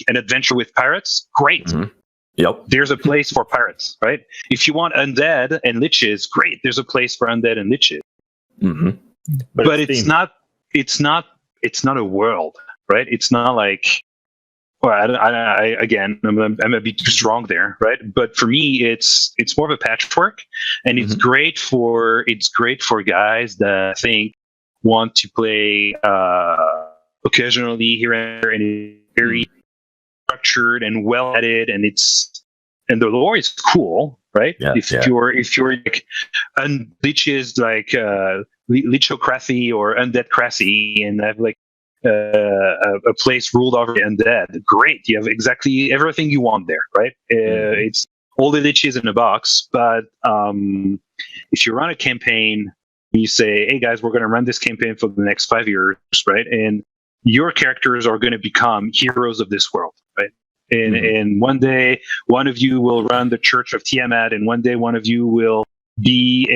an adventure with pirates, great. Yep. There's a place for pirates, right? If you want undead and liches, great. There's a place for undead and liches. But it's not a world, right? It's not like, well, I'm a bit too strong there, right? But for me, it's more of a patchwork, and it's great for guys that I think want to play occasionally here and there, and it's very structured and well edited, and the lore is cool, right? If you're like liches like lichocracy or undeadcracy, and have like a place ruled over the undead, great. You have exactly everything you want there, right? It's all the liches in a box. But if you run a campaign, you say, hey guys, we're going to run this campaign for the next 5 years, right? And your characters are going to become heroes of this world, right? And one day, one of you will run the Church of Tiamat, and one day one of you will be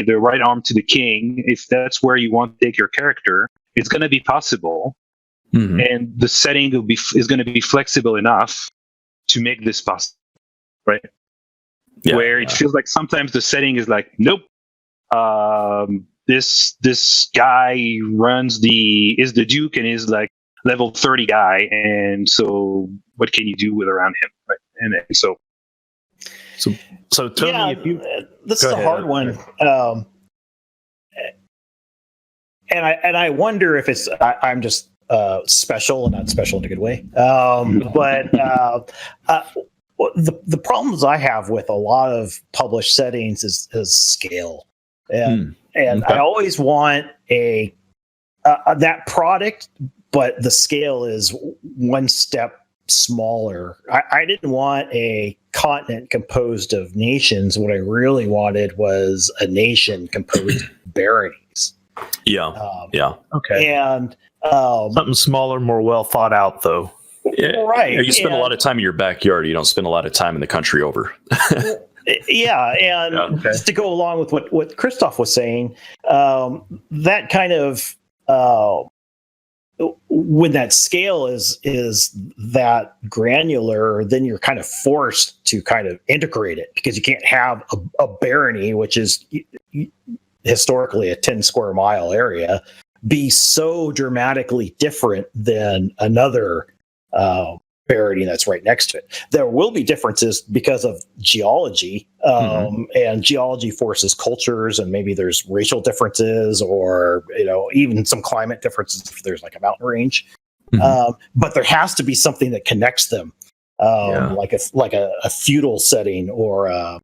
the right arm to the king. If that's where you want to take your character, it's going to be possible, and the setting is going to be flexible enough to make this possible, right? Where it feels like sometimes the setting is like, nope, this guy is the Duke and is like level 30 guy, and so what can you do around him, right? And so Tony, if you this is a hard one. And I wonder if I'm just special, and not special in a good way. But the problems I have with a lot of published settings is scale, and I always want that product, but the scale is one step smaller. I didn't want a continent composed of nations. What I really wanted was a nation composed of baronies. Yeah. Yeah. Okay. And something smaller, more well thought out, though. Yeah. Right. You spend a lot of time in your backyard. You don't spend a lot of time in the country over. Yeah, and just to go along with what Christophe was saying, that kind of when that scale is that granular, then you're kind of forced to kind of integrate it, because you can't have a barony, which is historically a 10 square mile area, be so dramatically different than another barony that's right next to it. There will be differences because of geology, and geology forces cultures, and maybe there's racial differences, or even some climate differences if there's like a mountain range. But there has to be something that connects them, like a feudal setting, or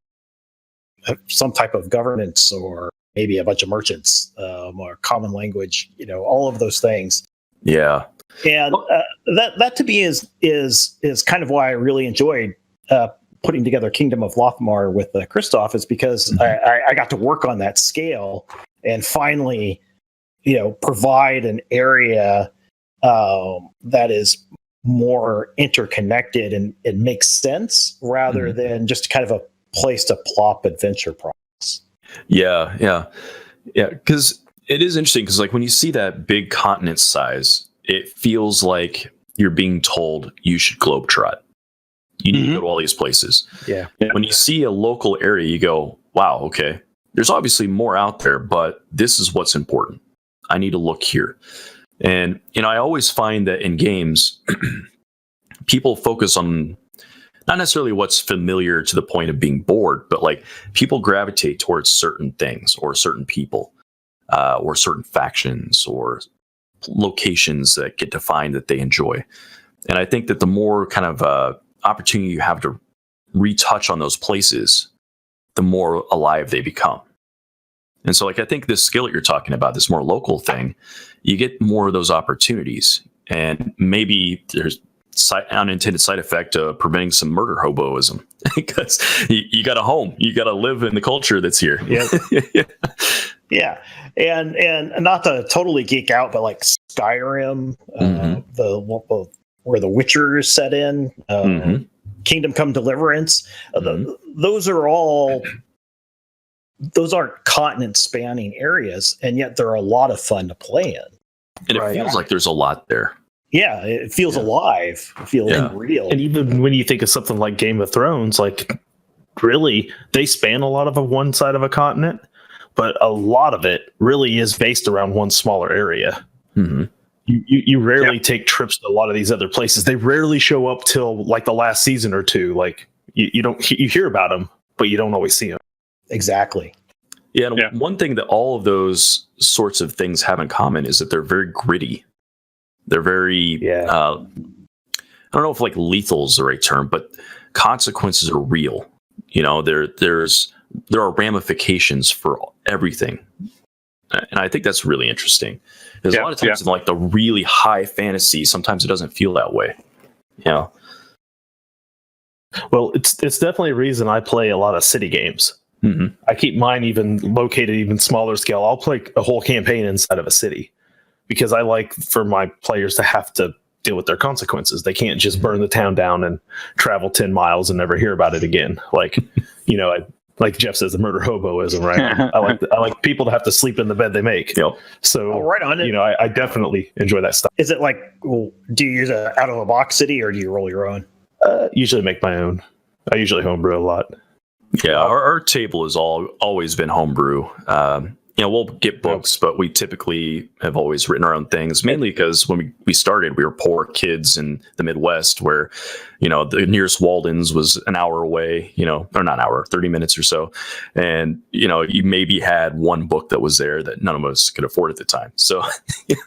some type of governance, or maybe a bunch of merchants, or common language. All of those things. Yeah. And that to me is kind of why I really enjoyed putting together Kingdom of Lothmar with Christophe, is because I got to work on that scale and finally, provide an area that is more interconnected and it makes sense, rather than just kind of a place to plop adventure products. Yeah. Because it is interesting, because like when you see that big continent size, it feels like you're being told you should globetrot. You need to go to all these places. Yeah. And when you see a local area, you go, wow, okay, there's obviously more out there, but this is what's important. I need to look here. And, I always find that in games, people focus on not necessarily what's familiar to the point of being bored, but like people gravitate towards certain things, or certain people, or certain factions, or locations that get defined that they enjoy. And I think that the more kind of opportunity you have to retouch on those places, the more alive they become. And so like I think this skill that you're talking about, this more local thing, you get more of those opportunities, and maybe there's unintended side effect of preventing some murder hoboism, because you got a home, you got to live in the culture that's here. Yeah, and not to totally geek out, but like Skyrim, where the Witcher is set in, Kingdom Come Deliverance, those aren't continent spanning areas, and yet they're a lot of fun to play in. And it feels like there's a lot there. Yeah, it feels alive. It feels real. And even when you think of something like Game of Thrones, like really, they span a lot of one side of a continent, but a lot of it really is based around one smaller area. You rarely take trips to a lot of these other places. They rarely show up till like the last season or two. Like you hear about them, but you don't always see them. Exactly. Yeah, and one thing that all of those sorts of things have in common is that they're very gritty. They're very, I don't know if like lethal is the right term, but consequences are real. There are ramifications for everything. And I think that's really interesting. Because a lot of times in like the really high fantasy, sometimes it doesn't feel that way. Well, it's definitely a reason I play a lot of city games. I keep mine even located even smaller scale. I'll play a whole campaign inside of a city, because I like for my players to have to deal with their consequences. They can't just burn the town down and travel 10 miles and never hear about it again. Like, like Jeff says, the murder hoboism, right? I like people to have to sleep in the bed they make. So, right on it. I definitely enjoy that stuff. Is it like, do you use a out of a box city, or do you roll your own? Usually make my own. I usually homebrew a lot. Yeah, our table has always been homebrew. We'll get books, but we typically have always written our own things, mainly because when we started, we were poor kids in the Midwest where, the nearest Walden's was an hour away, or not an hour, 30 minutes or so. And, you maybe had one book that was there that none of us could afford at the time. So,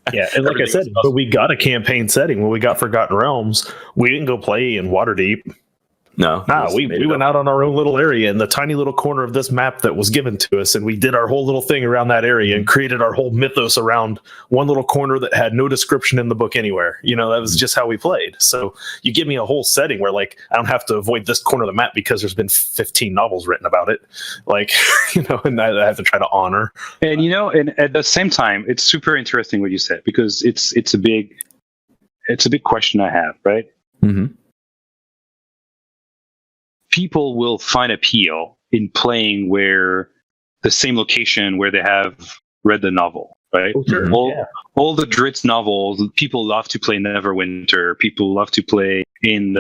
and like I said, but we got a campaign setting when we got Forgotten Realms. We didn't go play in Waterdeep. No, we went out on our own little area in the tiny little corner of this map that was given to us, and we did our whole little thing around that area and created our whole mythos around one little corner that had no description in the book anywhere. You know, that was just how we played. So you give me a whole setting where, like, I don't have to avoid this corner of the map because there's been 15 novels written about it. Like, you know, and I have to try to honor. And, you know, and at the same time, it's super interesting what you said, because it's a big question I have, right? Mm-hmm. People will find appeal in playing where the same location where they have read the novel, right? Oh, sure. All the Dritz novels, people love to play Neverwinter. People love to play in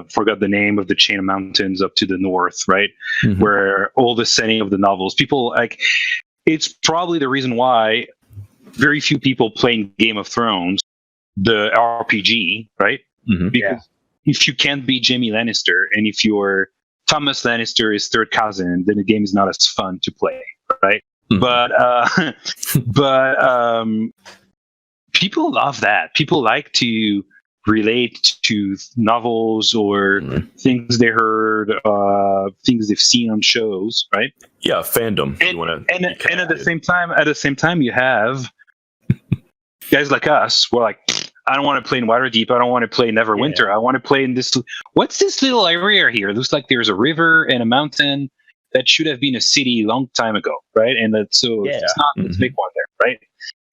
forgot the name of the chain of mountains up to the north, right? Mm-hmm. Where all the setting of the novels, people like, it's probably the reason why very few people playing Game of Thrones, the RPG, right? Mm-hmm. Because if you can't be Jaime Lannister, and if you're Thomas Lannister is third cousin, then the game is not as fun to play, right? Mm-hmm. But people love that. People like to relate to novels or things they heard, things they've seen on shows, right? Yeah, fandom. And at the same time, you have guys like us. We're like, I don't want to play in Waterdeep. I don't want to play Neverwinter. I want to play in this. What's this little area here? It looks like there's a river and a mountain that should have been a city a long time ago, right? And it's not this big one there, right?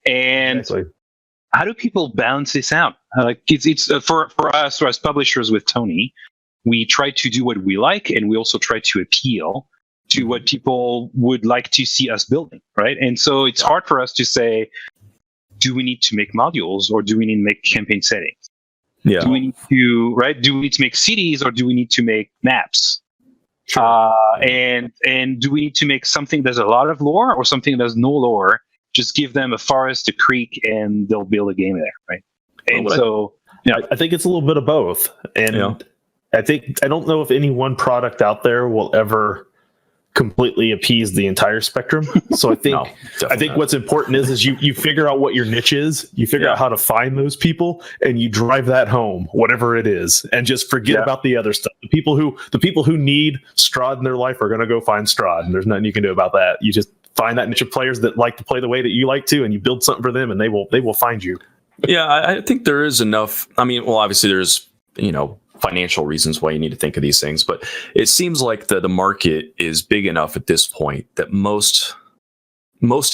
And how do people balance this out? Like it's for us as publishers with Tony, we try to do what we like, and we also try to appeal to what people would like to see us building, right? And so it's hard for us to say, do we need to make modules or do we need to make campaign settings? Yeah. Do we need to Do we need to make cities or do we need to make maps? Sure. And do we need to make something that's a lot of lore or something that's no lore? Just give them a forest, a creek, and they'll build a game there, right? And I think it's a little bit of both. And I don't know if any one product out there will ever completely appease the entire spectrum. So I think what's important is you figure out what your niche is, you figure out how to find those people, and you drive that home, whatever it is, and just forget about the other stuff. The people who need Strahd in their life are going to go find Strahd, and there's nothing you can do about that. You just find that niche of players that like to play the way that you like to, and you build something for them, and they will find you. Yeah, I think there is enough. I mean, well, obviously there's, financial reasons why you need to think of these things, but it seems like the market is big enough at this point that most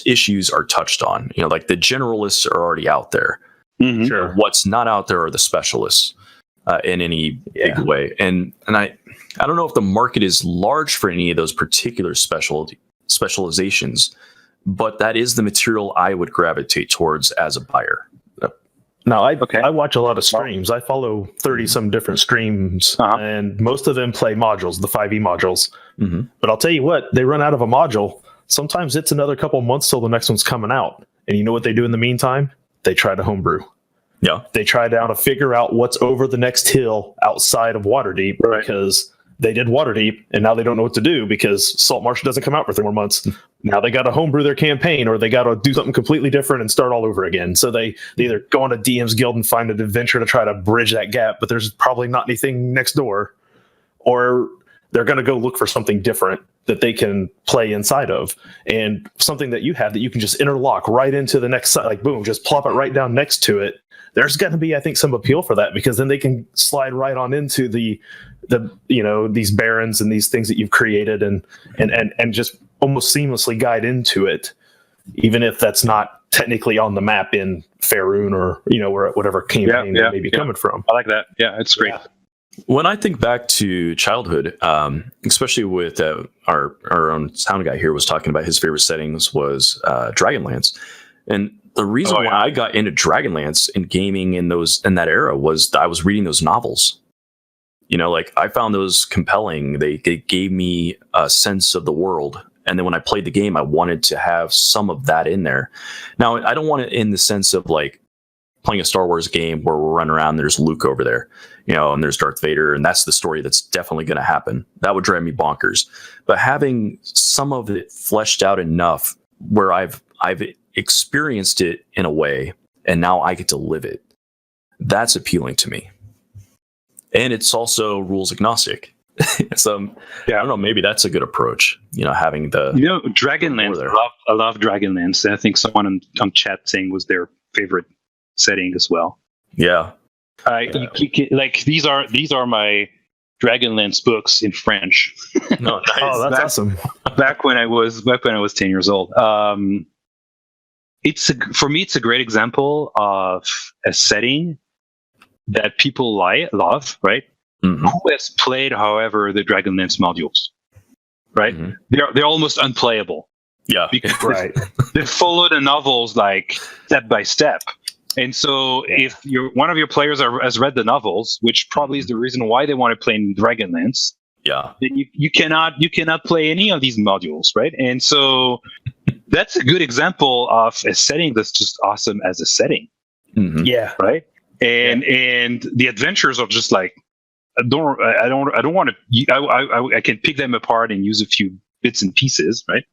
issues are touched on. Like the generalists are already out there. Mm-hmm. Sure. What's not out there are the specialists in any big way. And I don't know if the market is large for any of those particular specializations, but that is the material I would gravitate towards as a buyer. Now, I watch a lot of streams. I follow 30 some different streams, and most of them play modules, the 5e modules. Mm-hmm. But I'll tell you what, they run out of a module. Sometimes it's another couple months till the next one's coming out. And you know what they do in the meantime? They try to homebrew. Yeah. They try to figure out what's over the next hill outside of Waterdeep, because they did Waterdeep, and now they don't know what to do because Saltmarsh doesn't come out for 3 more months. Now they got to homebrew their campaign, or they got to do something completely different and start all over again. So they either go on a DM's Guild and find an adventure to try to bridge that gap, but there's probably not anything next door, or they're going to go look for something different that they can play inside of, and something that you have that you can just interlock right into the next side, like boom, just plop it right down next to it. There's going to be, I think, some appeal for that, because then they can slide right on into the these barons and these things that you've created, and just almost seamlessly guide into it, even if that's not technically on the map in Faerun or whatever campaign they may be coming from. I like that. Yeah, it's great. Yeah. When I think back to childhood, especially with our own sound guy here was talking about his favorite settings was Dragonlance, and the reason why I got into Dragonlance and gaming in that era was I was reading those novels. Like I found those compelling. They gave me a sense of the world. And then when I played the game, I wanted to have some of that in there. Now, I don't want it in the sense of like playing a Star Wars game where we're running around, and there's Luke over there, and there's Darth Vader, and that's the story that's definitely going to happen. That would drive me bonkers. But having some of it fleshed out enough where I've experienced it in a way, and now I get to live it, that's appealing to me. And it's also rules agnostic. So I don't know. Maybe that's a good approach. Having the Dragonlance. I love Dragonlance. I think someone on chat saying was their favorite setting as well. Yeah. These are my Dragonlance books in French. No, nice. Oh, that's awesome. Back when I was 10 years old. For me, it's a great example of a setting that people love, right? Mm-hmm. Who has played, however, the Dragonlance modules, right? Mm-hmm. They're almost unplayable. Yeah, because right. They follow the novels like step by step. And so if one of your players has read the novels, which probably is the reason why they want to play in Dragonlance, then you cannot play any of these modules, right? And so that's a good example of a setting that's just awesome as a setting. Mm-hmm. Yeah. Right. And the adventures are just like, I don't want to. I can pick them apart and use a few bits and pieces, right?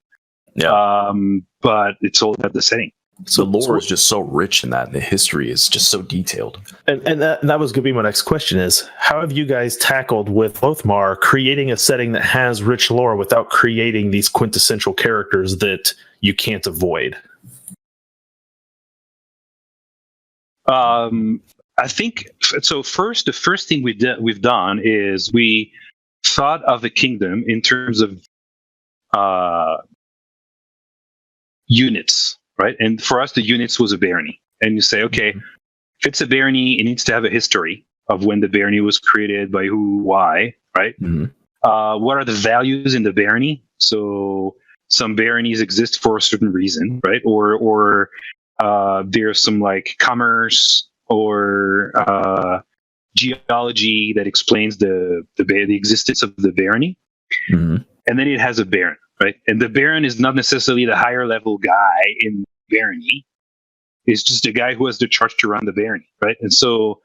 Yeah. But it's all about the setting. So the lore is just so rich in that, and the history is just so detailed. And that was going to be my next question is, how have you guys tackled with Lothmar creating a setting that has rich lore without creating these quintessential characters that you can't avoid? I think so. The first thing we've done is we thought of the kingdom in terms of units, right? And for us, the units was a barony. And you say, okay, if it's a barony, it needs to have a history of when the barony was created, by who, why, right? Mm-hmm. What are the values in the barony? So some baronies exist for a certain reason, right? Or there's some like commerce or geology that explains the existence of the barony. Mm-hmm. And then it has a baron, right? And the baron is not necessarily the higher level guy in the barony. It's just a guy who has the charge to run the barony, right? And so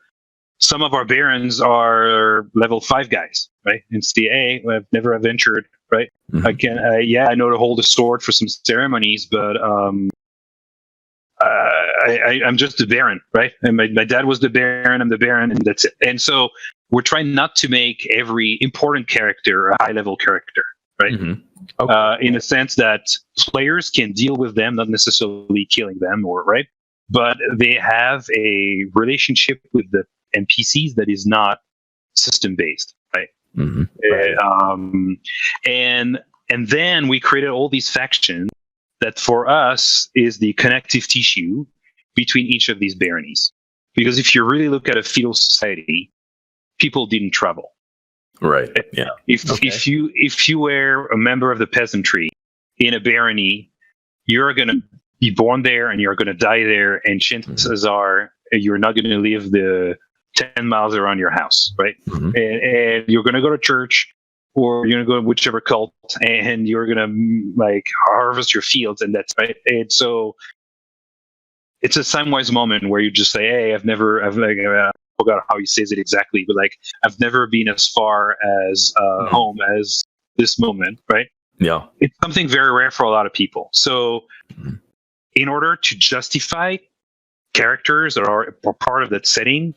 some of our barons are level 5 guys, right? And CA, I've never adventured, right? Mm-hmm. I know to hold a sword for some ceremonies, but I'm just the baron, right? And my dad was the baron, I'm the baron, and that's it. And so we're trying not to make every important character a high-level character, right? Mm-hmm. Okay. In a sense that players can deal with them, not necessarily killing them, or right? But they have a relationship with the NPCs that is not system-based, right? Mm-hmm. And then we created all these factions that for us is the connective tissue between each of these baronies. Because if you really look at a feudal society, people didn't travel. Right. Yeah. If you were a member of the peasantry in a barony, you're going to be born there and you're going to die there, and chances are you're not going to live the 10 miles around your house, right? Mm-hmm. And you're going to go to church, or you're going to go to whichever cult, and you're going to like harvest your fields, and that's right. And so it's a Samwise moment where you just say, "Hey, I forgot how he says it exactly, but like I've never been as far as home as this moment," right? Yeah, it's something very rare for a lot of people. So, in order to justify characters that are part of that setting,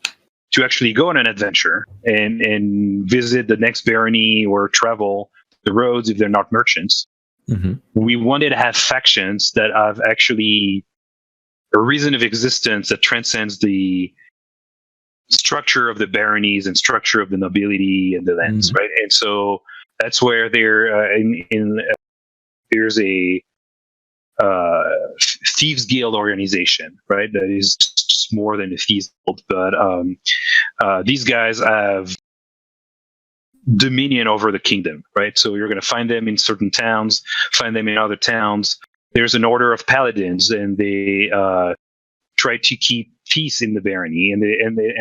to actually go on an adventure and visit the next barony or travel the roads if they're not merchants, we wanted to have factions that have actually a reason of existence that transcends the structure of the baronies and structure of the nobility and the lands, right? And so that's where there's a thieves guild organization, right? That is just more than a thieves guild, but these guys have dominion over the kingdom, right? So you're going to find them in certain towns, find them in other towns. There's an order of paladins, and they try to keep peace in the barony, and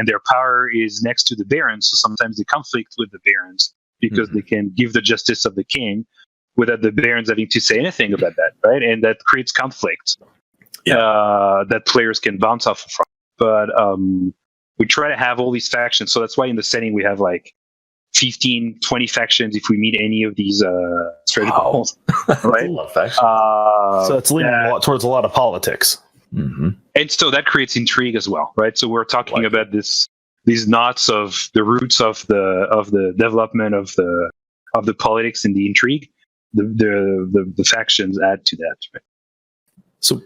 their power is next to the barons. So sometimes they conflict with the barons because they can give the justice of the king without the barons having to say anything about that, right? And that creates conflict that players can bounce off from. But we try to have all these factions, so that's why in the setting we have like 15, 20 factions if we meet any of these strategy goals, right? So it's leaning towards a lot of politics. And so that creates intrigue as well, right? So we're talking about this these knots of the roots of the development of the politics and the intrigue. The factions add to that. Right? So,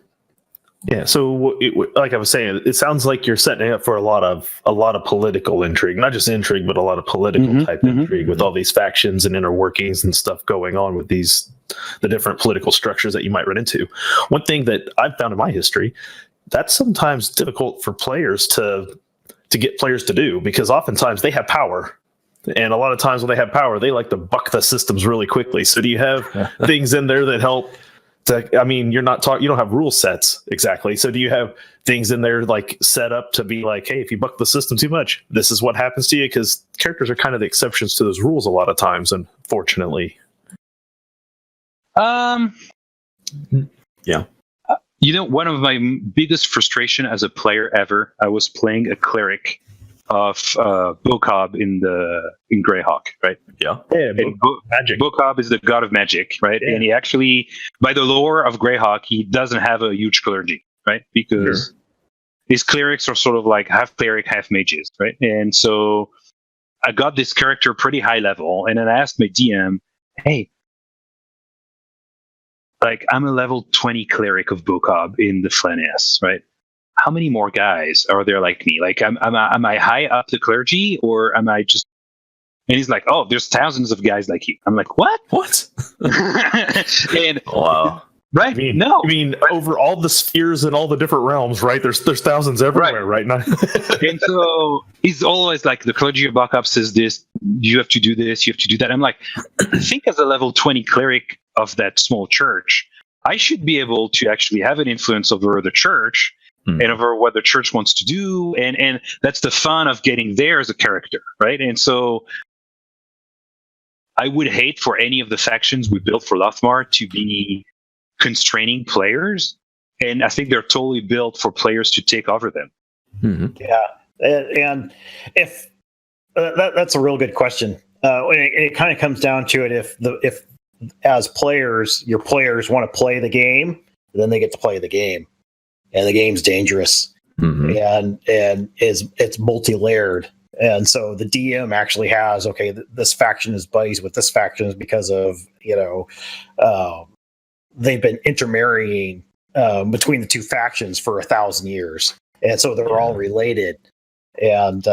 yeah. So, like I was saying, it sounds like you're setting up for a lot of political intrigue, not just intrigue, but a lot of political type intrigue with all these factions and inner workings and stuff going on with the different political structures that you might run into. One thing that I've found in my history, that's sometimes difficult for players to get players to do, because oftentimes they have power. And a lot of times when they have power, they like to buck the systems really quickly. So do you have things in there that help I mean, you don't have rule sets exactly. So do you have things in there like set up to be like, hey, if you buck the system too much, this is what happens to you? Because characters are kind of the exceptions to those rules a lot of times, unfortunately. Yeah. One of my biggest frustration as a player ever, I was playing a cleric of Bokob in Greyhawk, right? Yeah. Magic. Bokob is the god of magic, right? Yeah. And he actually, by the lore of Greyhawk, he doesn't have a huge clergy, right? Because his clerics are sort of like half cleric, half mages, right? And so I got this character pretty high level, and then I asked my DM, hey, like, I'm a level 20 cleric of Bokob in the Flaness, right? How many more guys are there like me? Like, am I high up the clergy, or am I just... And he's like, oh, there's thousands of guys like you. I'm like, what? And wow. Right? I mean, over all the spheres and all the different realms, right? There's thousands everywhere right now. And so he's always like, the clergy of Bokob says this, you have to do this, you have to do that. I'm like, I think as a level 20 cleric of that small church, I should be able to actually have an influence over the church and over what the church wants to do. And that's the fun of getting there as a character, right? And so I would hate for any of the factions we built for Lothmar to be constraining players. And I think they're totally built for players to take over them. Yeah. And if that's a real good question. It kind of comes down to it. If as players, your players want to play the game, then they get to play the game. And the game's dangerous, and it's multi-layered, and so the DM actually has this faction is buddies with this faction is because of they've been intermarrying between the two factions for 1,000 years, and so they're all related, and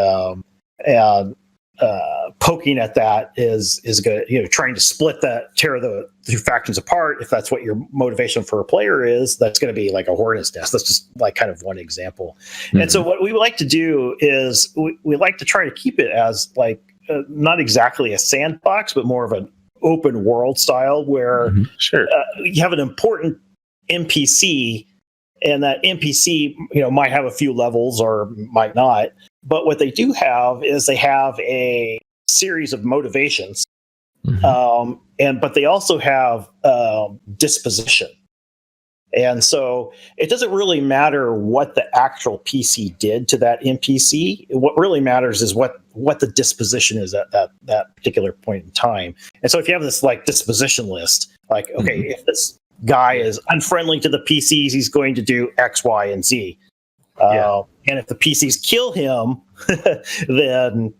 poking at that is good. Trying to tear the two factions apart. If that's what your motivation for a player is, that's going to be like a hornet's nest. That's just like kind of one example. And so what we like to do is we like to try to keep it as like not exactly a sandbox, but more of an open world style where you have an important NPC, and that NPC might have a few levels or might not. But what they do have is they have a series of motivations, but they also have disposition. And so it doesn't really matter what the actual PC did to that NPC. What really matters is what the disposition is at that particular point in time. And so if you have this like disposition list, like, okay, if this guy is unfriendly to the PCs, he's going to do X, Y, and Z. And if the PCs kill him, then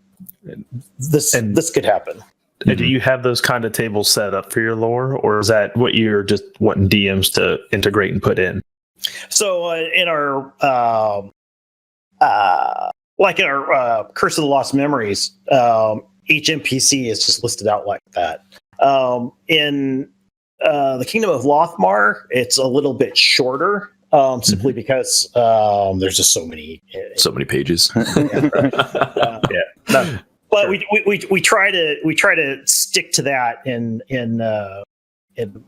this could happen. And do you have those kind of tables set up for your lore, or is that what you're just wanting DMs to integrate and put in? So in our Curse of the Lost Memories, each NPC is just listed out like that. In the Kingdom of Lothmar, it's a little bit shorter. Simply because there's just so many pages. But we try to stick to that in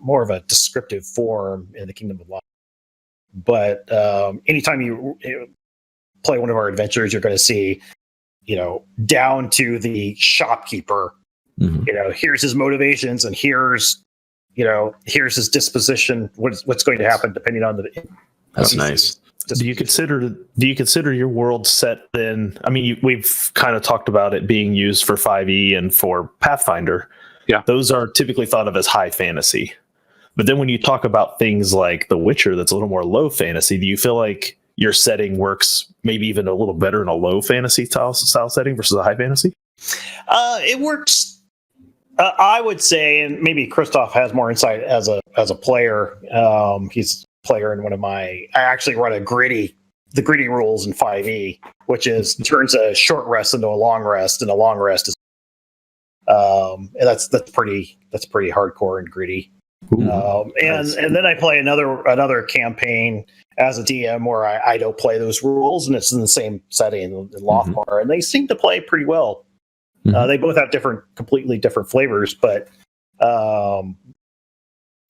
more of a descriptive form in the Kingdom of Law. But anytime you play one of our adventures, you're going to see, down to the shopkeeper. Here's his motivations, and here's his disposition. What's going to happen depending on the. That's nice. Do you consider your world set then? I mean, we've kind of talked about it being used for 5e and for Pathfinder. Yeah, those are typically thought of as high fantasy. But then when you talk about things like The Witcher, that's a little more low fantasy. Do you feel like your setting works maybe even a little better in a low fantasy style setting versus a high fantasy? It works. I would say, and maybe Christophe has more insight as a player. He's a player in I actually run the gritty rules in 5e, which turns a short rest into a long rest, and a long rest is, and that's pretty hardcore and gritty. And then I play another campaign as a DM where I don't play those rules, and it's in the same setting in Lothmar, and they seem to play pretty well. They both have completely different flavors, but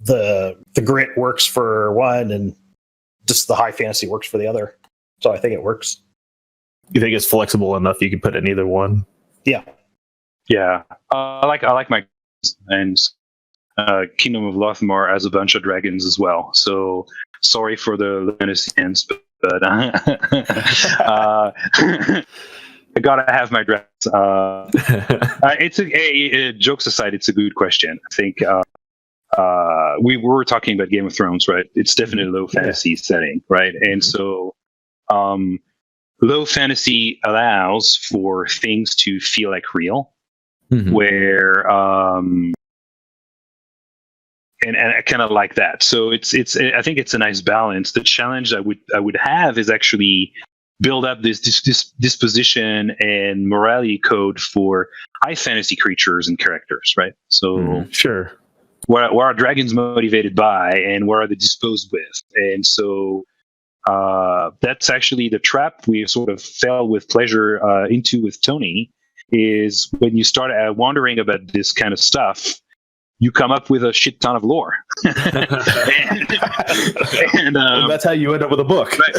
the grit works for one, and just the high fantasy works for the other. So I think it works. You think it's flexible enough you can put it in either one? Yeah. Yeah. I like my and Kingdom of Lothmar as a bunch of dragons as well. So sorry for the fantasy, but I gotta have my dragons. Jokes aside, it's a good question. I think we were talking about Game of Thrones, right? It's definitely a low fantasy setting, right? And so low fantasy allows for things to feel like real, where and I kind of like that. So it's I think it's a nice balance. The challenge I would have is actually build up this disposition and morality code for high fantasy creatures and characters, right? So sure, what are dragons motivated by, and what are they disposed with? And so that's actually the trap we sort of fell with pleasure into with Tony, is when you start wondering about this kind of stuff, you come up with a shit ton of lore. and that's how you end up with a book. Right.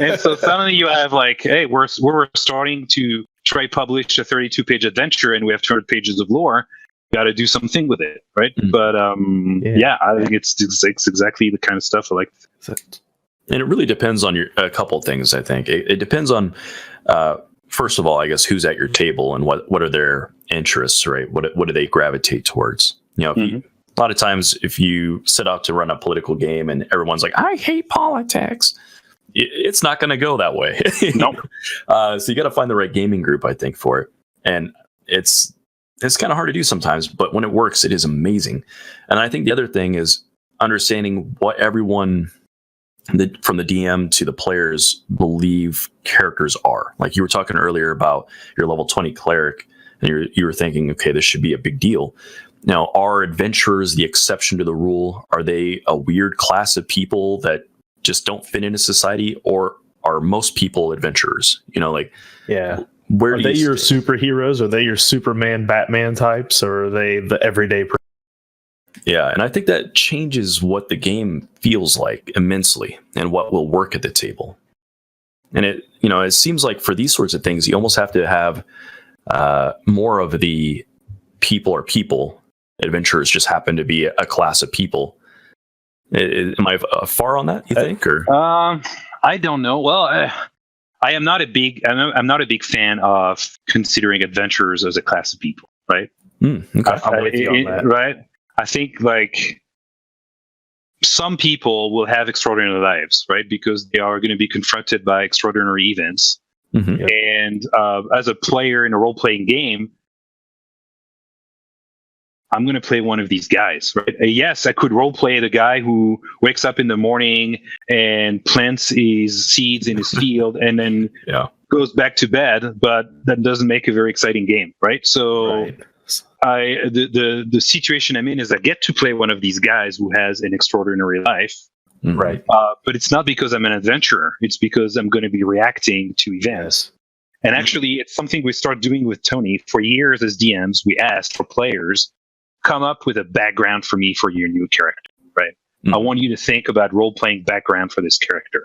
And so suddenly you have like, hey, we're starting to try publish a 32-page adventure, and we have 200 pages of lore. Got to do something with it, right? But yeah, I think it's exactly the kind of stuff I like. And it really depends on a couple of things, I think. It depends on, first of all, I guess, who's at your table and what are their interests, right? What do they gravitate towards? You know, a lot of times if you set out to run a political game and everyone's like, I hate politics, it's not going to go that way. Nope. So you got to find the right gaming group, I think, for it. And it's kind of hard to do sometimes, but when it works, it is amazing. And I think the other thing is understanding what everyone, from the DM to the players, believe characters are. Like you were talking earlier about your level 20 cleric, and you were thinking, okay, this should be a big deal. Now, are adventurers the exception to the rule? Are they a weird class of people that just don't fit into society, or are most people adventurers? You know, like, yeah. Where are they your superheroes? Are they your Superman, Batman types, or are they the everyday person? Yeah, and I think that changes what the game feels like immensely, and what will work at the table. And it seems like for these sorts of things, you almost have to have more of the people are people. Adventurers just happen to be a class of people. Am I far on that, you think? Or I don't know. Well, I'm not a big fan of considering adventurers as a class of people, right? Okay. Right. I think like some people will have extraordinary lives, right? Because they are going to be confronted by extraordinary events. And as a player in a role-playing game, I'm going to play one of these guys, right? Yes, I could role-play the guy who wakes up in the morning and plants his seeds in his field and then goes back to bed, but that doesn't make a very exciting game, right? So the situation I'm in is I get to play one of these guys who has an extraordinary life, right? But it's not because I'm an adventurer. It's because I'm going to be reacting to events. And actually, it's something we started doing with Tony. For years as DMs, we asked for players, come up with a background for me for your new character, right? I want you to think about role-playing background for this character.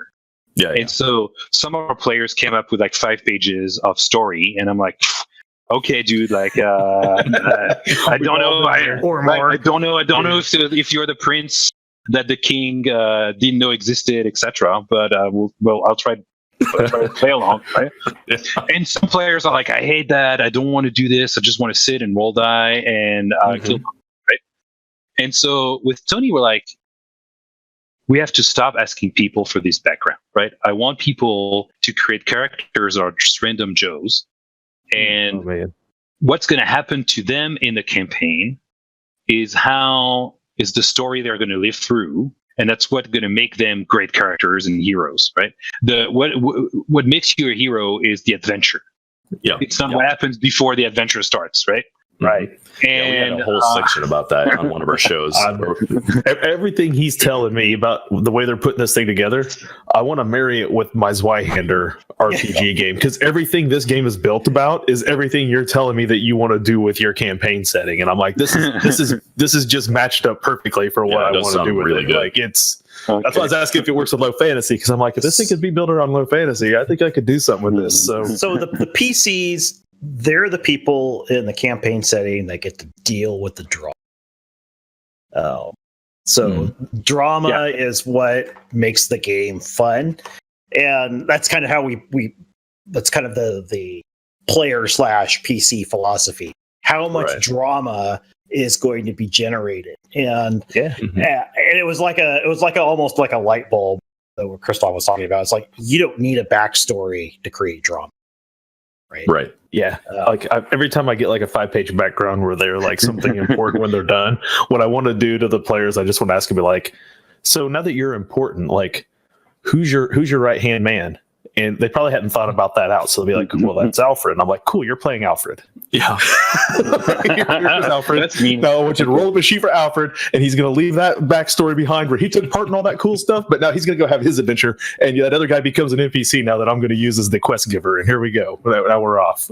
And so some of our players came up with like 5 pages of story, and I'm like, okay, dude, like, I don't know. I don't know if you're the prince that the king didn't know existed, etc. But I'll try to play along, right? And some players are like, I hate that. I don't want to do this. I just want to sit and roll die and kill, right? And so with Tony, we're like, we have to stop asking people for this background, right? I want people to create characters that are just random Joes. And what's going to happen to them in the campaign is the story they're going to live through. And that's what's going to make them great characters and heroes, right? What makes you a hero is the adventure. Yeah. It's not what happens before the adventure starts, right? Right. And we had a whole section about that on one of our shows. Everything he's telling me about the way they're putting this thing together, I want to marry it with my Zweihander RPG game, because everything this game is built about is everything you're telling me that you want to do with your campaign setting, and I'm like, this is just matched up perfectly for what I want to do with it. Good. Like it's. Okay. That's why I was asking if it works with low fantasy, because I'm like, if this thing could be built around low fantasy, I think I could do something with this. So the PCs, they're the people in the campaign setting that get to deal with the drama. Drama is what makes the game fun, and that's kind of how we that's kind of the player / PC philosophy. How much drama is going to be generated, and and it was almost like a light bulb that what Christophe was talking about. It's like, you don't need a backstory to create drama, right? Yeah. Every time I get like a 5-page background where they're like something important when they're done, what I want to do to the players, I just want to ask them, like, so now that you're important, like, who's your right hand man? And they probably hadn't thought about that out. So they'll be like, well, that's Alfred. And I'm like, cool, you're playing Alfred. Yeah. You're Alfred. That's mean. Now I want you to roll up a sheet for Alfred, and he's going to leave that backstory behind where he took part in all that cool stuff. But now he's going to go have his adventure. And that other guy becomes an NPC now that I'm going to use as the quest giver. And here we go. Now we're off.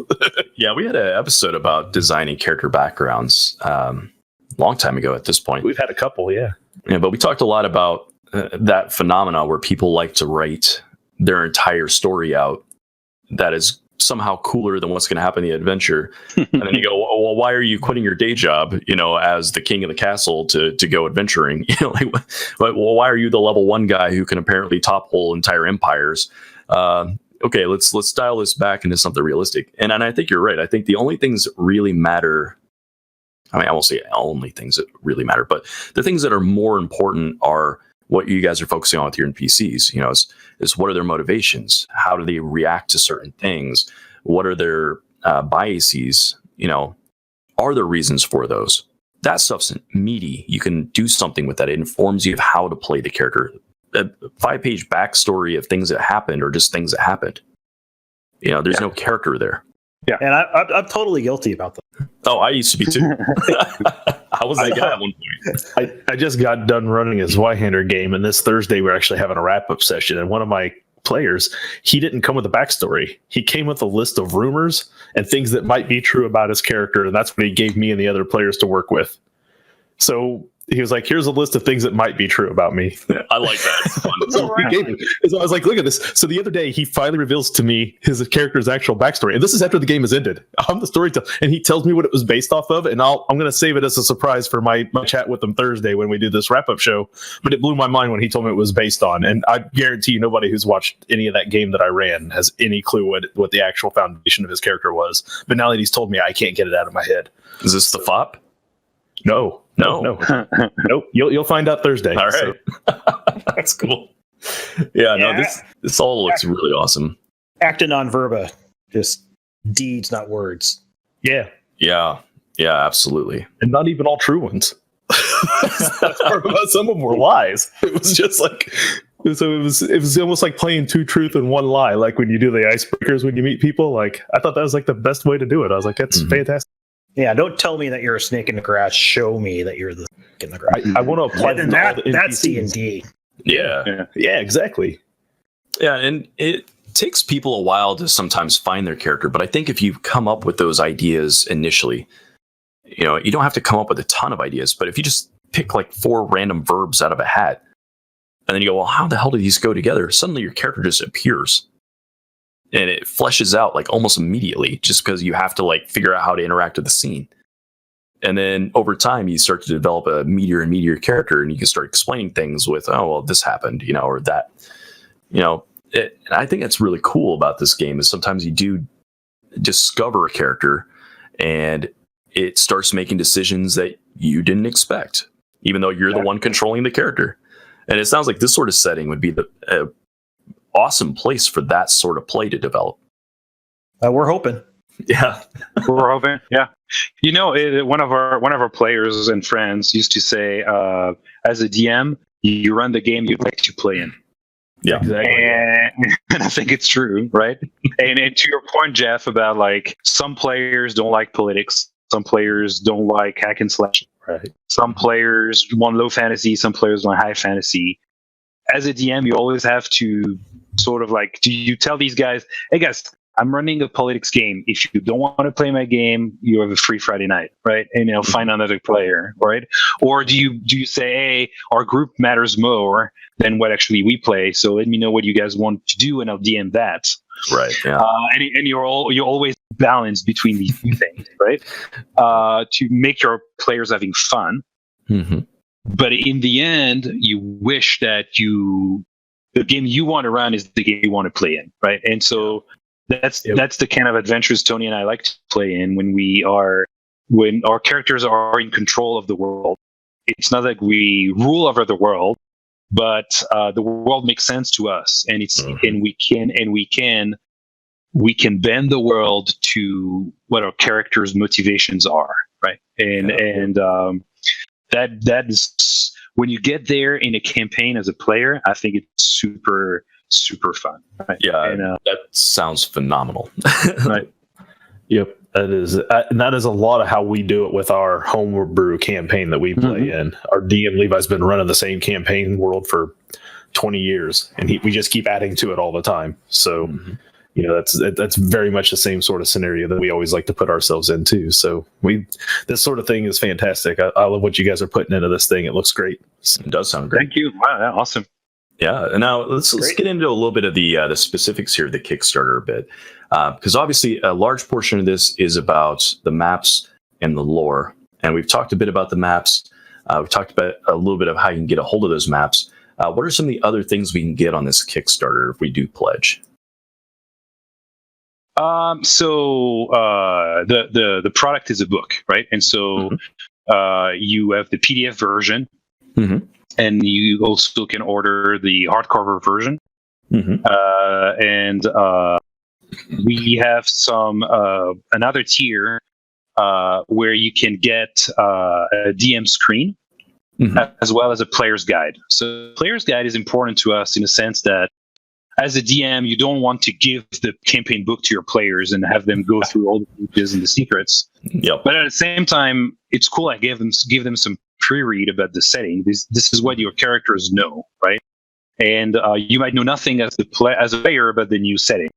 Yeah, we had an episode about designing character backgrounds long time ago at this point. We've had a couple, yeah. But we talked a lot about that phenomena where people like to write their entire story out that is somehow cooler than what's going to happen in the adventure. And then you go, well, why are you quitting your day job, as the king of the castle to go adventuring? Why are you the level 1 guy who can apparently topple entire empires? Okay, let's dial this back into something realistic. And I think you're right. I think the only things that really matter, I won't say only things that really matter, but the things that are more important are what you guys are focusing on with your NPCs, is what are their motivations? How do they react to certain things? What are their biases? Are there reasons for those? That stuff's meaty. You can do something with that. It informs you of how to play the character. A 5-page backstory of things that happened or just things that happened. There's no character there. Yeah, and I'm totally guilty about that. Oh, I used to be too. I was that guy at one point. I just got done running a Zweihander game, and this Thursday we're actually having a wrap-up session, and one of my players, he didn't come with a backstory. He came with a list of rumors and things that might be true about his character, and that's what he gave me and the other players to work with. So he was like, here's a list of things that might be true about me. I like that. So I was like, look at this. So the other day, he finally reveals to me his character's actual backstory. And this is after the game has ended. I'm the storyteller. And he tells me what it was based off of. And I'm going to save it as a surprise for my chat with him Thursday when we do this wrap-up show. But it blew my mind when he told me it was based on. And I guarantee you nobody who's watched any of that game that I ran has any clue what the actual foundation of his character was. But now that he's told me, I can't get it out of my head. Is this the FOP? No. Nope. You'll find out Thursday. All right. So. That's cool. Yeah, this all looks really awesome. Acta non verba, just deeds, not words. Yeah, absolutely. And not even all true ones. Some of them were lies. It was just like, so it was almost like playing 2 truth and 1 lie. Like when you do the icebreakers when you meet people. Like I thought that was like the best way to do it. I was like, that's fantastic. Yeah, don't tell me that you're a snake in the grass. Show me that you're the snake in the grass. I want to apply that's D&D. Yeah, exactly. Yeah, and it takes people a while to sometimes find their character, but I think if you come up with those ideas initially, you don't have to come up with a ton of ideas, but if you just pick like 4 random verbs out of a hat, and then you go, well, how the hell do these go together? Suddenly your character just appears. And it fleshes out like almost immediately just because you have to like figure out how to interact with the scene. And then over time, you start to develop a meatier and meatier character, and you can start explaining things with, oh, well, this happened, or that, and I think that's really cool about this game is sometimes you do discover a character and it starts making decisions that you didn't expect, even though you're the one controlling the character. And it sounds like this sort of setting would be the awesome place for that sort of play to develop. We're hoping. Yeah, We're hoping. Yeah. You know, one of our players and friends used to say, as a DM, you run the game you'd like to play in. Yeah, exactly. And I think it's true, right? and to your point, Jeff, about like some players don't like politics, some players don't like hack and slash. Right. Some players want low fantasy, some players want high fantasy. As a DM, you always have to sort of like, do you tell these guys, hey guys, I'm running a politics game. If you don't want to play my game, you have a free Friday night, right? And you'll find another player, right? Or do you say, hey, our group matters more than what actually we play, so let me know what you guys want to do, and I'll DM that. right. Yeah, And you're always balanced between these two things, right? To make your players having fun. mm-hmm. But in the end, you wish that the game you want to run is the game you want to play in, right? And so that's the kind of adventures Tony and I like to play in when our characters are in control of the world. It's not like we rule over the world, but the world makes sense to us, and we can bend the world to what our characters' motivations are, right? And that is, when you get there in a campaign as a player, I think it's super, super fun. Right? Yeah, and, that sounds phenomenal. right. Yep, that is a lot of how we do it with our homebrew campaign that we play in. Our DM Levi's been running the same campaign world for 20 years, and we just keep adding to it all the time. So, that's very much the same sort of scenario that we always like to put ourselves into. So this sort of thing is fantastic. I love what you guys are putting into this thing. It looks great. It does sound great. Thank you. Wow, awesome. Yeah, and now let's get into a little bit of the specifics here of the Kickstarter a bit, because obviously a large portion of this is about the maps and the lore, and we've talked a bit about the maps. We've talked about a little bit of how you can get a hold of those maps. What are some of the other things we can get on this Kickstarter if we do pledge? So the product is a book, right? And so you have the PDF version. Mm-hmm. And you also can order the hardcover version. And we have some another tier where you can get a DM screen as well as a player's guide. So player's guide is important to us in the sense that as a DM, you don't want to give the campaign book to your players and have them go through all the pages and the secrets. Yep. But at the same time, it's cool. I give them some pre-read about the setting. This is what your characters know, right? And you might know nothing as a player about the new setting.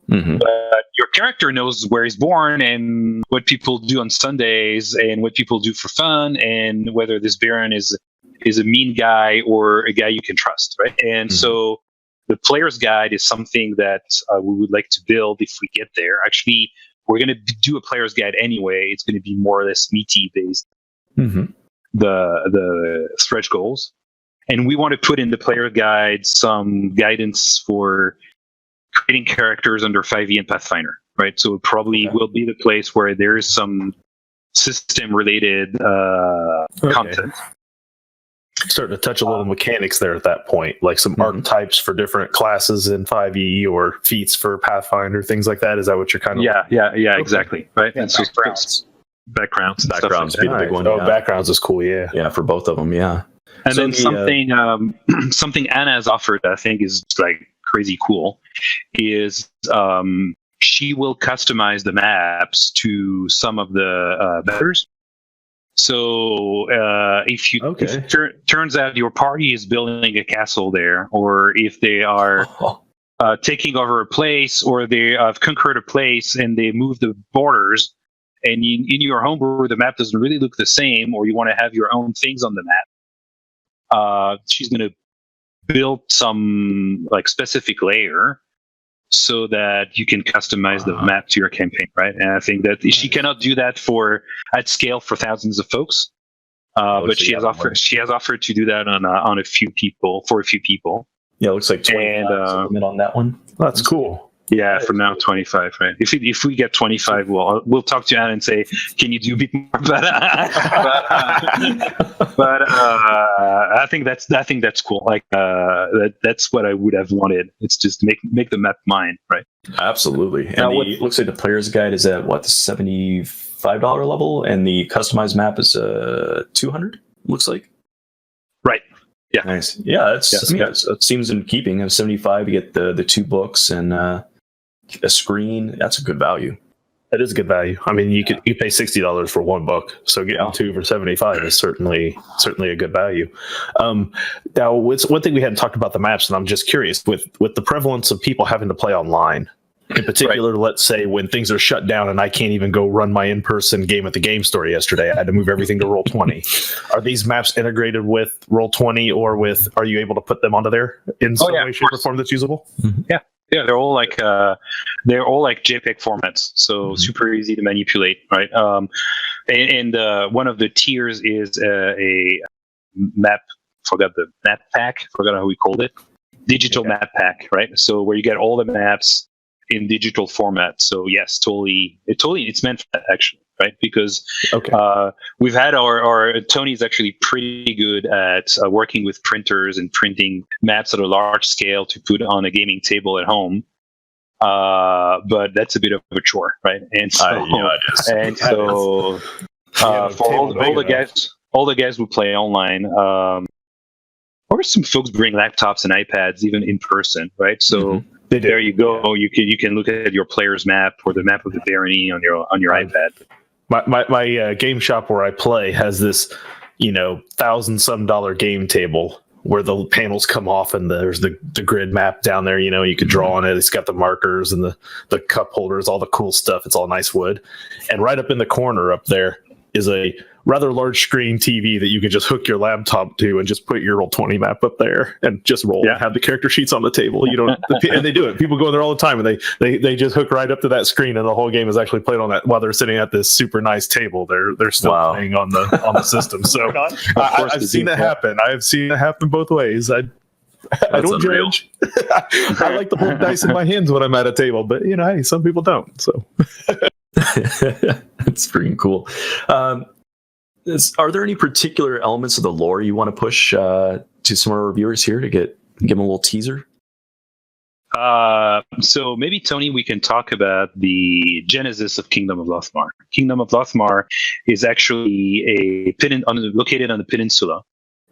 But your character knows where he's born and what people do on Sundays and what people do for fun and whether this Baron is a mean guy or a guy you can trust, right? And so the player's guide is something that we would like to build if we get there. Actually, we're going to do a player's guide anyway. It's going to be more or less meaty based. The stretch goals, and we want to put in the player guide some guidance for creating characters under 5e and Pathfinder, right? So it probably will be the place where there is some system related content. Starting to touch a little mechanics there at that point, like some archetypes for different classes in 5e or feats for Pathfinder, things like that. Is that what you're kind of? Yeah, exactly, right. Yeah, and so backgrounds be the big one. Oh, backgrounds is cool. Yeah, for both of them. Yeah, and so then something Anna has offered that I think is like crazy cool is she will customize the maps to some of the members. So if it turns out your party is building a castle there, or if they are taking over a place, or they have conquered a place and they move the borders, and in your homebrew the map doesn't really look the same, or you want to have your own things on the map, she's going to build some like specific layer so that you can customize the map to your campaign, right? And I think that she cannot do that at scale for thousands of folks, but she has offered to do that on a few people. Yeah, it looks like 20 limit on that one. That's cool. Yeah, for now 25, right? If we get 25, we'll talk to Anna and say, can you do a bit more? But I think that's cool. Like that's what I would have wanted. It's just make the map mine, right? Absolutely. And now, what looks like the player's guide is at what, the $75 level, and the customized map is $200. Looks like. Right. Yeah. Nice. Yeah, it seems in keeping. Of $75, you get the 2 books and a screen. That's a good value. That is a good value. I mean, you pay $60 for 1 book, so getting 2 for $75 is certainly a good value. Now, it's one thing we hadn't talked about the maps, and I'm just curious with the prevalence of people having to play online. In particular, let's say when things are shut down and I can't even go run my in-person game at the game store yesterday, I had to move everything to Roll20. Are these maps integrated with Roll20, or are you able to put them onto there in some way, shape, or form that's usable? Mm-hmm. Yeah, they're all like JPEG formats, so super easy to manipulate, right? And one of the tiers is a map. Forgot the map pack. Forgot how we called it. Digital map pack, right? So where you get all the maps in digital format. So yes, totally, it's meant for that, actually, right? Because we've had our Tony's actually pretty good at working with printers and printing maps at a large scale to put on a gaming table at home. But that's a bit of a chore, right? And so, for all the guys who play online, or some folks bring laptops and iPads even in person, right? So. There you go. Yeah. You can look at your player's map or the map of the barony on your iPad. My game shop where I play has this, $1,000-some game table where the panels come off and there's the grid map down there. You could draw on it. It's got the markers and the cup holders, all the cool stuff. It's all nice wood. And right up in the corner up there is a rather large screen TV that you can just hook your laptop to and just put your Roll20 map up there and just roll. Yeah. Have the character sheets on the table. You don't, and they do it. People go in there all the time and they just hook right up to that screen, and the whole game is actually played on that while they're sitting at this super nice table. They're still playing on the system. So I've seen it happen. I've seen it happen both ways. I don't judge. I like to hold dice in my hands when I'm at a table, but hey, some people don't. So that's freaking cool. Are there any particular elements of the lore you want to push to some of our viewers here to give them a little teaser? So maybe, Tony, we can talk about the genesis of Kingdom of Lothmar. Kingdom of Lothmar is actually located on the peninsula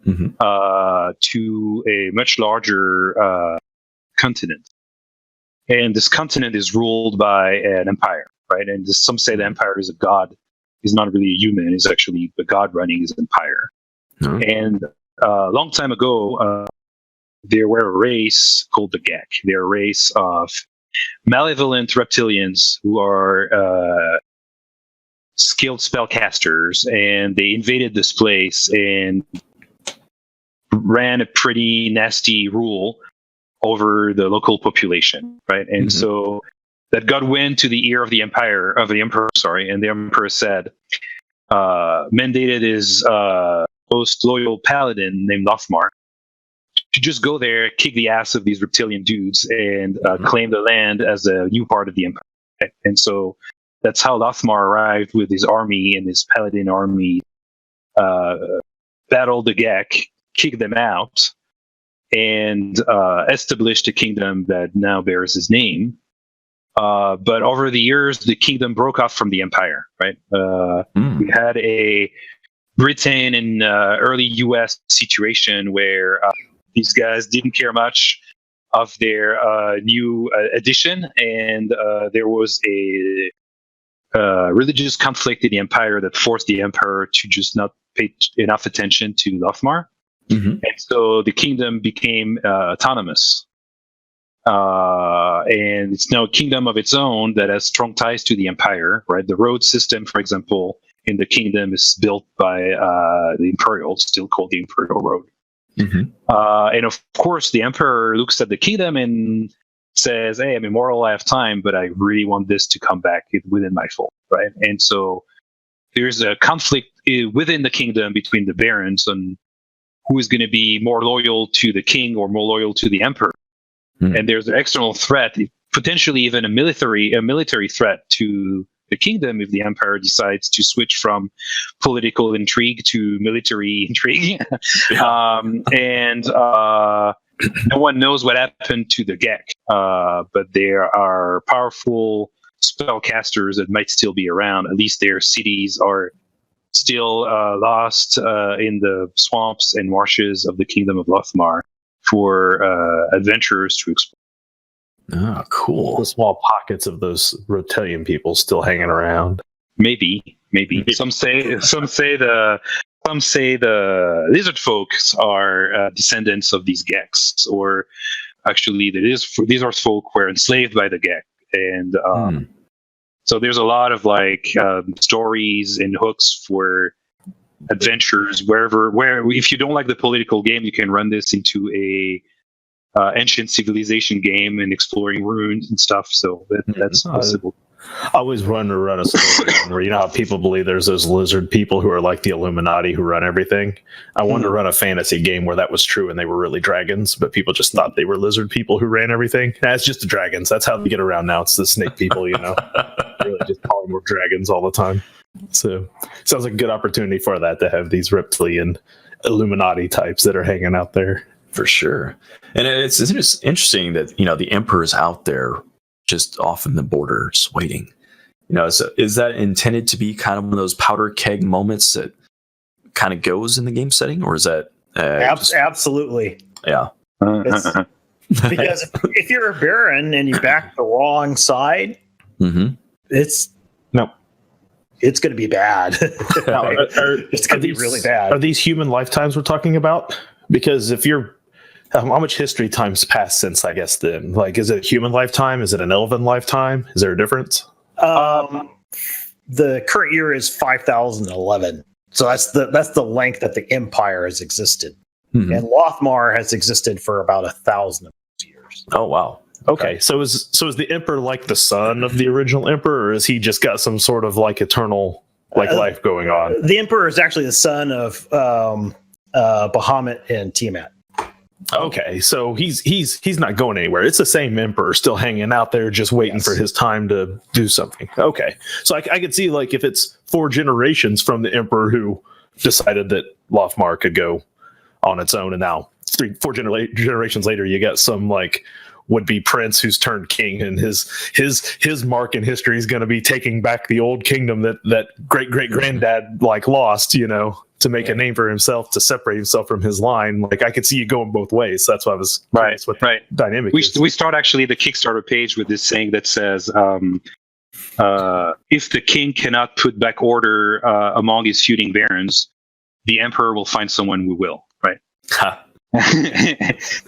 to a much larger continent. And this continent is ruled by an empire, right? And some say the empire is a god. He's not really a human. He's actually the god running his empire. Mm-hmm. And a long time ago, there were a race called the Gek. They're a race of malevolent reptilians who are skilled spellcasters, and they invaded this place and ran a pretty nasty rule over the local population, right? And so that got wind to the ear of the emperor, and the emperor said, mandated his most loyal paladin named Lothmar to just go there, kick the ass of these reptilian dudes, and claim the land as a new part of the empire. Right? And so that's how Lothmar arrived with his army, and his paladin army battled the Gek, kicked them out, and established a kingdom that now bears his name. But over the years, the kingdom broke off from the empire, right? We had a Britain and early US situation where these guys didn't care much of their new addition, and there was a religious conflict in the empire that forced the emperor to just not pay enough attention to Lothmar. And so the kingdom became autonomous. And it's now a kingdom of its own that has strong ties to the empire, right? The road system, for example, in the kingdom is built by the Imperial, still called the Imperial Road. And of course, the emperor looks at the kingdom and says, hey, I'm immortal, I have time, but I really want this to come back within my fold, right? And so there's a conflict within the kingdom between the barons on who is going to be more loyal to the king or more loyal to the emperor. And there's an external threat potentially even a military threat to the kingdom if the empire decides to switch from political intrigue to military intrigue. No one knows what happened to the Gek, but there are powerful spellcasters that might still be around. At least their cities are still lost in the swamps and marshes of the kingdom of Lothmar for adventurers to explore. Oh, cool. The small pockets of those Rotelian people still hanging around. Maybe. Some say the lizard folks are descendants of these Geks, or actually, these are folk were enslaved by the Gek, and so there's a lot of stories and hooks for adventures where if you don't like the political game, you can run this into a ancient civilization game and exploring ruins and stuff. So that's possible. I always run a story where, you know how people believe there's those lizard people who are like the Illuminati who run everything. I wanted to run a fantasy game where that was true and they were really dragons, but people just thought they were lizard people who ran everything. It's just the dragons. That's how they get around now. It's the snake people, you know. Really just calling more dragons all the time. So sounds like a good opportunity for that, to have these reptilian Illuminati types that are hanging out there. For sure. And it's interesting that, the emperor's out there just off in the border, just waiting. So is that intended to be kind of one of those powder keg moments that kind of goes in the game setting, or is that absolutely? Yeah. Because if you're a baron and you back the wrong side, it's going to be bad. It's going to be really bad. Are these human lifetimes we're talking about? Because if you're, how much history time's passed since, I guess, then? Is it a human lifetime? Is it an elven lifetime? Is there a difference? The current year is 5011. So that's the length that the empire has existed. And Lothmar has existed for about 1,000 years. Oh, wow. Okay. So is the emperor like the son of the original emperor, or has he just got some sort of eternal life going on? The emperor is actually the son of Bahamut and Tiamat. Okay, so he's not going anywhere. It's the same emperor still hanging out there, just waiting for his time to do something. Okay, so I could see if it's 4 generations from the emperor who decided that Lothmar could go on its own, and now 4 generations later, you got some would-be prince who's turned king, and his mark in history is going to be taking back the old kingdom that great-great-granddad lost, to make a name for himself, to separate himself from his line. I could see you going both ways. So that's why I was curious what the dynamic is. We start actually the Kickstarter page with this saying that says, if the king cannot put back order among his feuding barons, the emperor will find someone who will, right?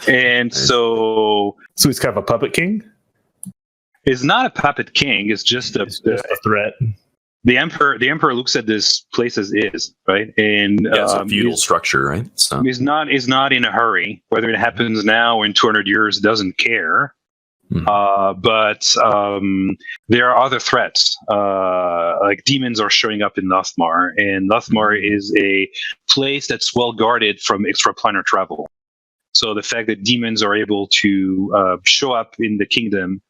And so he's kind of a puppet king? It's not a puppet king. It's just a threat. The emperor looks at this place as is, right? And it's a feudal structure, right? So is not in a hurry. Whether it happens now or in 200 years, doesn't care. But there are other threats. Demons are showing up in Lothmar, and Lothmar is a place that's well guarded from extraplanar travel. So the fact that demons are able to show up in the kingdom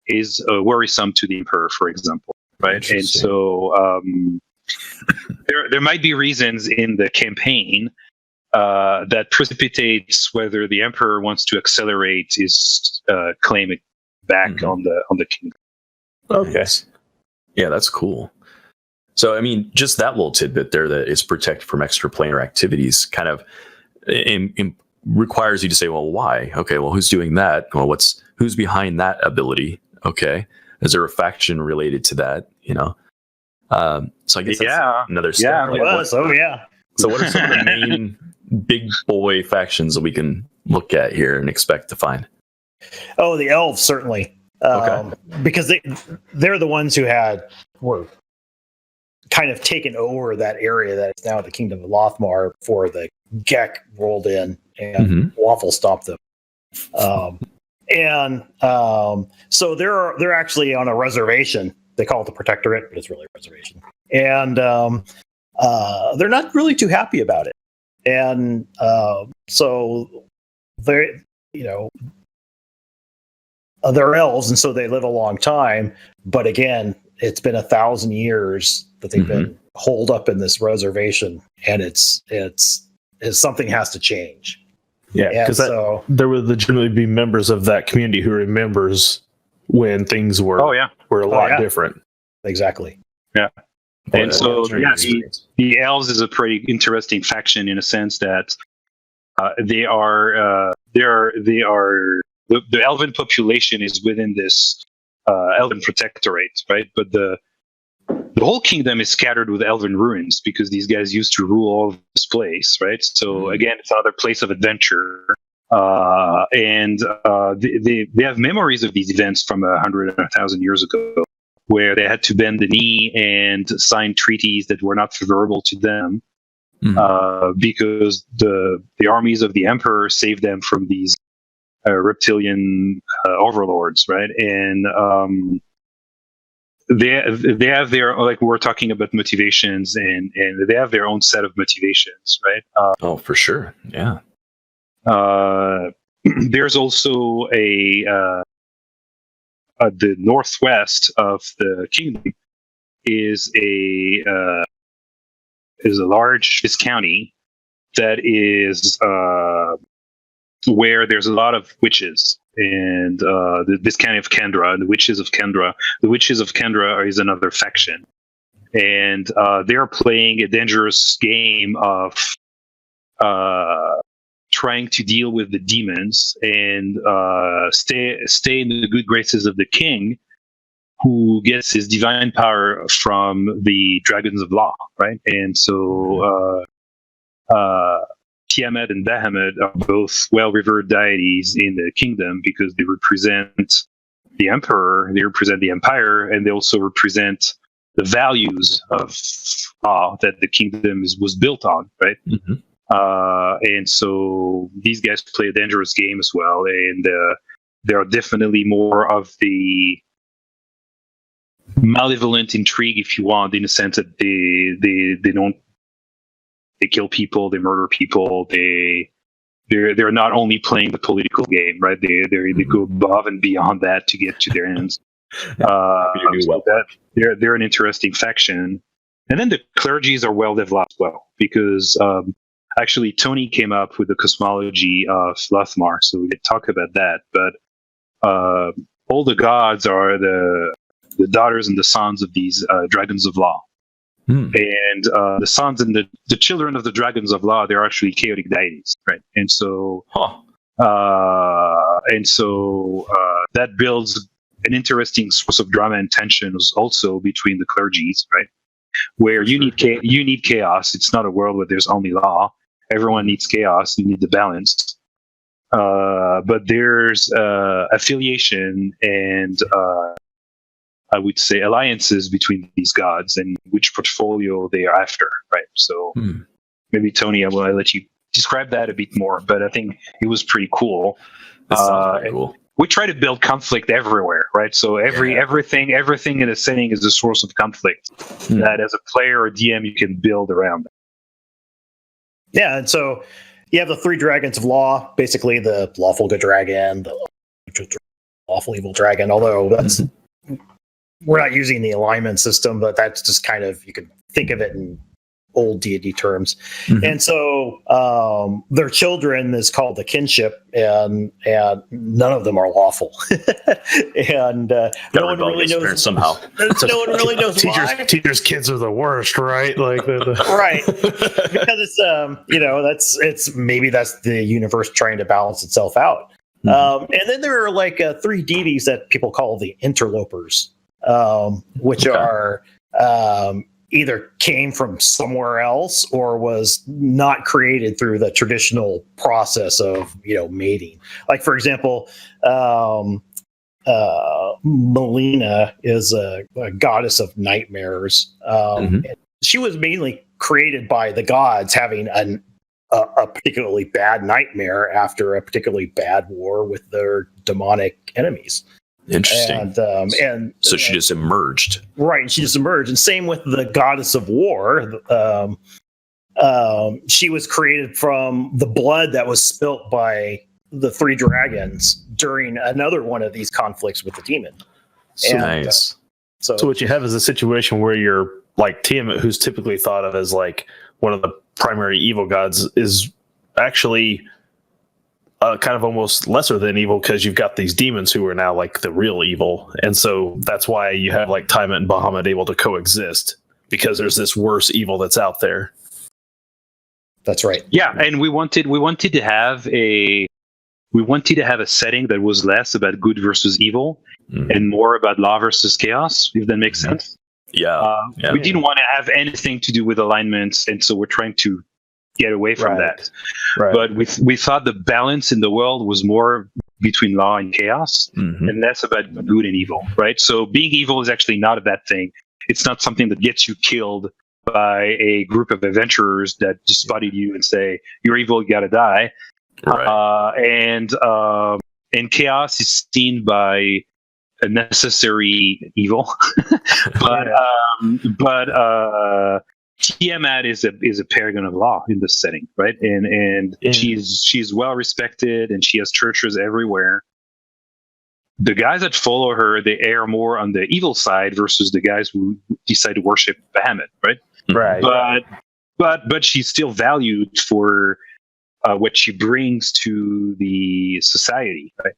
is worrisome to the emperor, for example. Right, and so there might be reasons in the campaign that precipitates whether the emperor wants to accelerate his claim back on the kingdom. Okay, yeah, that's cool. So, just that little tidbit there, that it's protected from extraplanar activities, kind of requires you to say, well, why? Okay, well, who's doing that? Well, who's behind that ability? Okay. Is there a faction related to that? So I guess that's another step. Yeah, So what are some of the main big boy factions that we can look at here and expect to find? Oh, the elves, certainly. Because they're the ones who were kind of taken over that area that is now the Kingdom of Lothmar before the Gek rolled in and Waffle stopped them. So they're actually on a reservation. They call it the Protectorate, but it's really a reservation. And they're not really too happy about it. And so they're, they're elves, and so they live a long time. But again, it's been 1,000 years that they've been holed up in this reservation, and it's something has to change. Yeah, because there would legitimately be members of that community who remembers when things were were a lot different. Exactly. Yeah. And so the elves is a pretty interesting faction in a sense that the elven population is within this elven protectorate, right? But the whole kingdom is scattered with elven ruins because these guys used to rule all of this place, right? So again, it's another place of adventure. And they have memories of these events from 100 and 1,000 years ago, where they had to bend the knee and sign treaties that were not favorable to them, because the armies of the emperor saved them from these reptilian overlords, right? And they have their, like we're talking about motivations, and they have their own set of motivations, right? Oh, for sure, yeah. There's also the northwest of the kingdom is a large county that is where there's a lot of witches, and this county of Kendra, the witches of Kendra. The witches of Kendra is another faction, and they're playing a dangerous game of trying to deal with the demons and stay in the good graces of the king, who gets his divine power from the dragons of law, right? And so Tiamat and Bahamut are both well-revered deities in the kingdom because they represent the emperor, they represent the empire, and they also represent the values of law that the kingdom was built on, right? And so these guys play a dangerous game as well, and there are definitely more of the malevolent intrigue, if you want, in the sense that they kill people, they murder people, they're not only playing the political game, right? They go above and beyond that to get to their ends. They're an interesting faction, and then the clergies are well developed as well, because actually Tony came up with the cosmology of Lothmar, so we could talk about that. But all the gods are the daughters and the sons of these dragons of law. And the sons and the children of the dragons of law, they're actually chaotic deities, right? And so that builds an interesting source of drama and tension also between the clergies, right? Where you need chaos. It's not a world where there's only law. Everyone needs chaos. You need the balance. But there's affiliation and I would say alliances between these gods and which portfolio they are after, right? So maybe Tony, I'll let you describe that a bit more, but I think it was pretty cool. That sounds pretty cool. We try to build conflict everywhere, right? So everything in the setting is a source of conflict that as a player or DM you can build around. Yeah, and so you have the 3 dragons of law, basically the lawful good dragon, the lawful evil dragon, although that's we're not using the alignment system, but that's just kind of, you can think of it in old D&D terms. And so their children is called the kinship, and none of them are lawful. And no one really knows somehow. No one really knows why. Teachers' kids are the worst, right? Like right, because it's it's maybe that's the universe trying to balance itself out. And then there are like 3 deities that people call the interlopers, which are either came from somewhere else or was not created through the traditional process of mating. Like, for example, Melina is a goddess of nightmares. And she was mainly created by the gods having a particularly bad nightmare after a particularly bad war with their demonic enemies. Interesting. And so she just emerged. Right. She just emerged. And same with the goddess of war. She was created from the blood that was spilt by the 3 dragons during another one of these conflicts with the demon. So, Nice. So what you have is a situation where you're like Tiamat, who's typically thought of as like one of the primary evil gods, is actually kind of almost lesser than evil because you've got these demons who are now like the real evil. And so that's why you have like Tiamat and Bahamut able to coexist, because there's this worse evil that's out there. that's right. Yeah, and we wanted to have a setting that was less about good versus evil and more about law versus chaos, if that makes sense. Yeah. We didn't want to have anything to do with alignments, and so we're trying to get away from that. Right. But we thought the balance in the world was more between law and chaos and less about good and evil, right? So being evil is actually not a bad thing. It's not something that gets you killed by a group of adventurers that just spotted you and say, you're evil, you gotta die. Right. And chaos is seen by a necessary evil. but Tiamat is a paragon of law in this setting, right? And she's well respected, and she has churches everywhere. The guys that follow her, they err more on the evil side versus the guys who decide to worship Bahamut, right? Right. But she's still valued for what she brings to the society, right?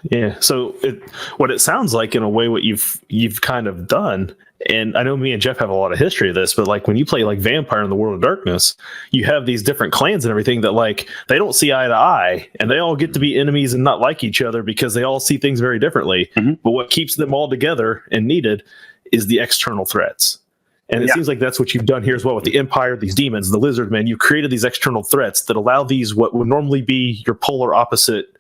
Yeah. So what it sounds like in a way, what you've kind of done, and I know me and Jeff have a lot of history of this, but like when you play like Vampire in the World of Darkness, you have these different clans and everything that like they don't see eye to eye, and they all get to be enemies and not like each other because they all see things very differently. But what keeps them all together and needed is the external threats. And it seems like that's what you've done here as well with the Empire, these demons, the lizard men. You created these external threats that allow these, what would normally be your polar opposite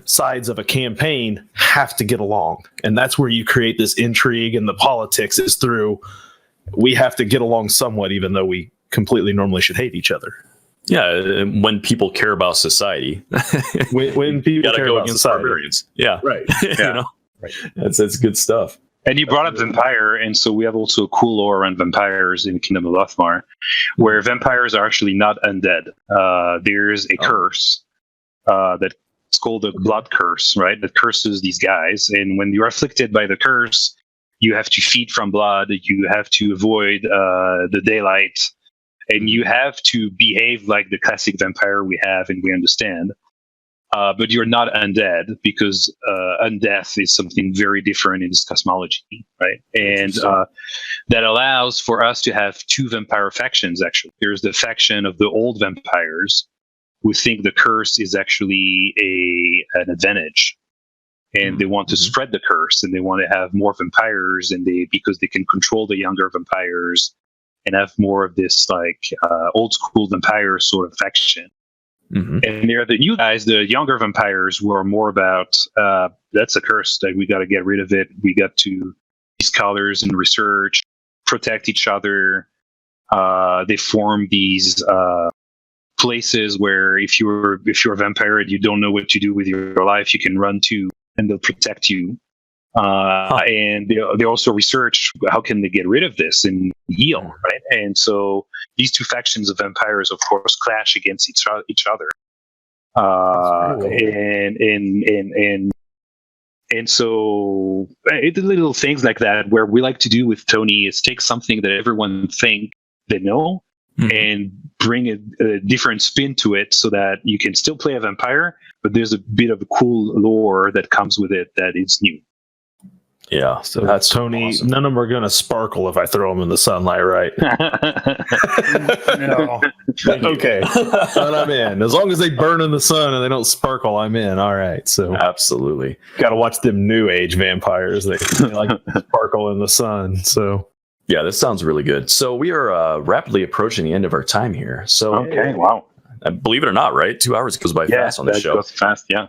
sides of a campaign, have to get along. And that's where you create this intrigue, and the politics is through, we have to get along somewhat, even though we completely normally should hate each other. Yeah, when people care about society. When people gotta care go about against society. barbarians. Yeah. Right. You know? Right. That's good stuff. And you brought up vampire, and so we have also a cool lore around vampires in Kingdom of Lothmar, where vampires are actually not undead. There's a curse that's called the blood curse, right? That curses these guys, and when you're afflicted by the curse, you have to feed from blood, you have to avoid the daylight, and you have to behave like the classic vampire we have and we understand. But you're not undead, because undeath is something very different in this cosmology, right? And that allows for us to have 2 vampire factions, actually. There's the faction of the old vampires who think the curse is actually an advantage. And they want to spread the curse, and they want to have more vampires, and because they can control the younger vampires and have more of this like old school vampire sort of faction. And there are the new guys, the younger vampires, who are more about that's a curse, that we got to get rid of it. We got to be scholars and research, protect each other. They form these places where if you're a vampire and you don't know what to do with your life, you can run to, and they'll protect you. And they also research how can they get rid of this and heal, right? And so these 2 factions of vampires, of course, clash against each other. And so the little things like that, where we like to do with Tony is take something that everyone think they know and bring a different spin to it, so that you can still play a vampire, but there's a bit of a cool lore that comes with it that is new. Yeah, So that's Tony, awesome. none of them are going to sparkle if I throw them in the sunlight, right? No. Okay. But I'm in. As long as they burn in the sun and they don't sparkle, I'm in. All right. So Absolutely. got to watch them new age vampires. They like sparkle in the sun. So Yeah, this sounds really good. So we are rapidly approaching the end of our time here. So Okay, wow. believe it or not, right? 2 hours goes by fast on this show. Goes fast, yeah.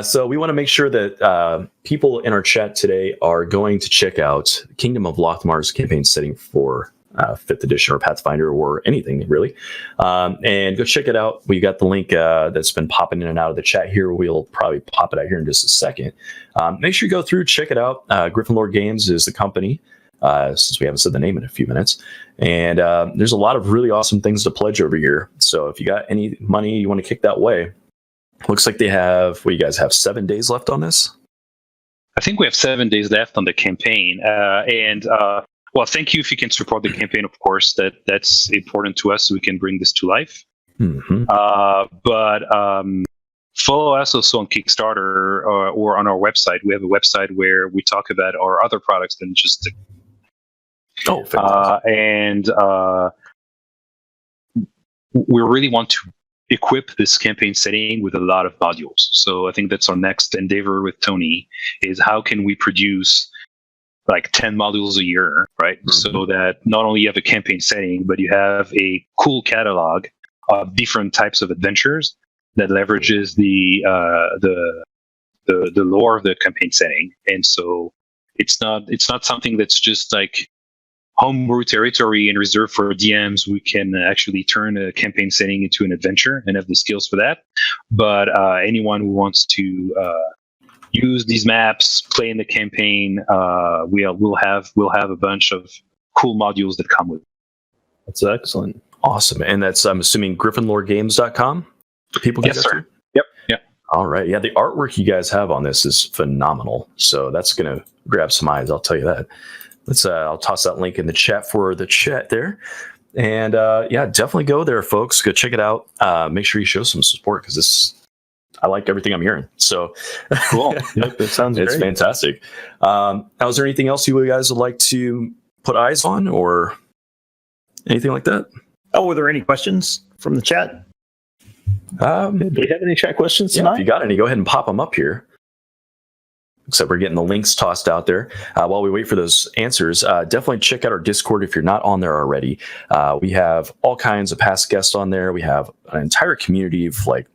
So we want to make sure that people in our chat today are going to check out Kingdom of Lothmar's campaign setting for 5th edition or Pathfinder or anything really. And go check it out. We got the link that's been popping in and out of the chat here. We'll probably pop it out here in just a second. Make sure you go through, check it out. Griffin Lore Games is the company, since we haven't said the name in a few minutes. And there's a lot of really awesome things to pledge over here. So if you got any money you want to kick that way, Looks like they have. Well, you guys have 7 days left on this. I think we have 7 days left on the campaign, well, thank you if you can support the campaign. Of course, that's important to us, so we can bring this to life. Mm-hmm. But follow us also on Kickstarter or on our website. We have a website where we talk about our other products than just the. Oh, fantastic. We really want to equip this campaign setting with a lot of modules. So I think that's our next endeavor with Tony, is how can we produce like 10 modules a year, right? Mm-hmm. So that not only you have a campaign setting, but you have a cool catalog of different types of adventures that leverages the lore of the campaign setting. And so it's not something that's just like homebrew territory and reserved for DMs. We can actually turn a campaign setting into an adventure and have the skills for that. But anyone who wants to use these maps, play in the campaign, we'll have a bunch of cool modules that come with it. That's excellent. Awesome. And that's, I'm assuming, griffinloregames.com? People get yes, sir. Yep. All right. Yeah, the artwork you guys have on this is phenomenal. So that's going to grab some eyes, I'll tell you that. I'll toss that link in the chat for the chat there. And yeah, definitely go there, folks. Go check it out. Make sure you show some support, because I like everything I'm hearing. So cool. Yep, that sounds it's great. Fantastic. Now, is there anything else you guys would like to put eyes on or anything like that? Oh, were there any questions from the chat? Do we have any chat questions tonight? If you got any, go ahead and pop them up here. Except we're getting the links tossed out there. While we wait for those answers, definitely check out our Discord if you're not on there already. We have all kinds of past guests on there. We have an entire community of like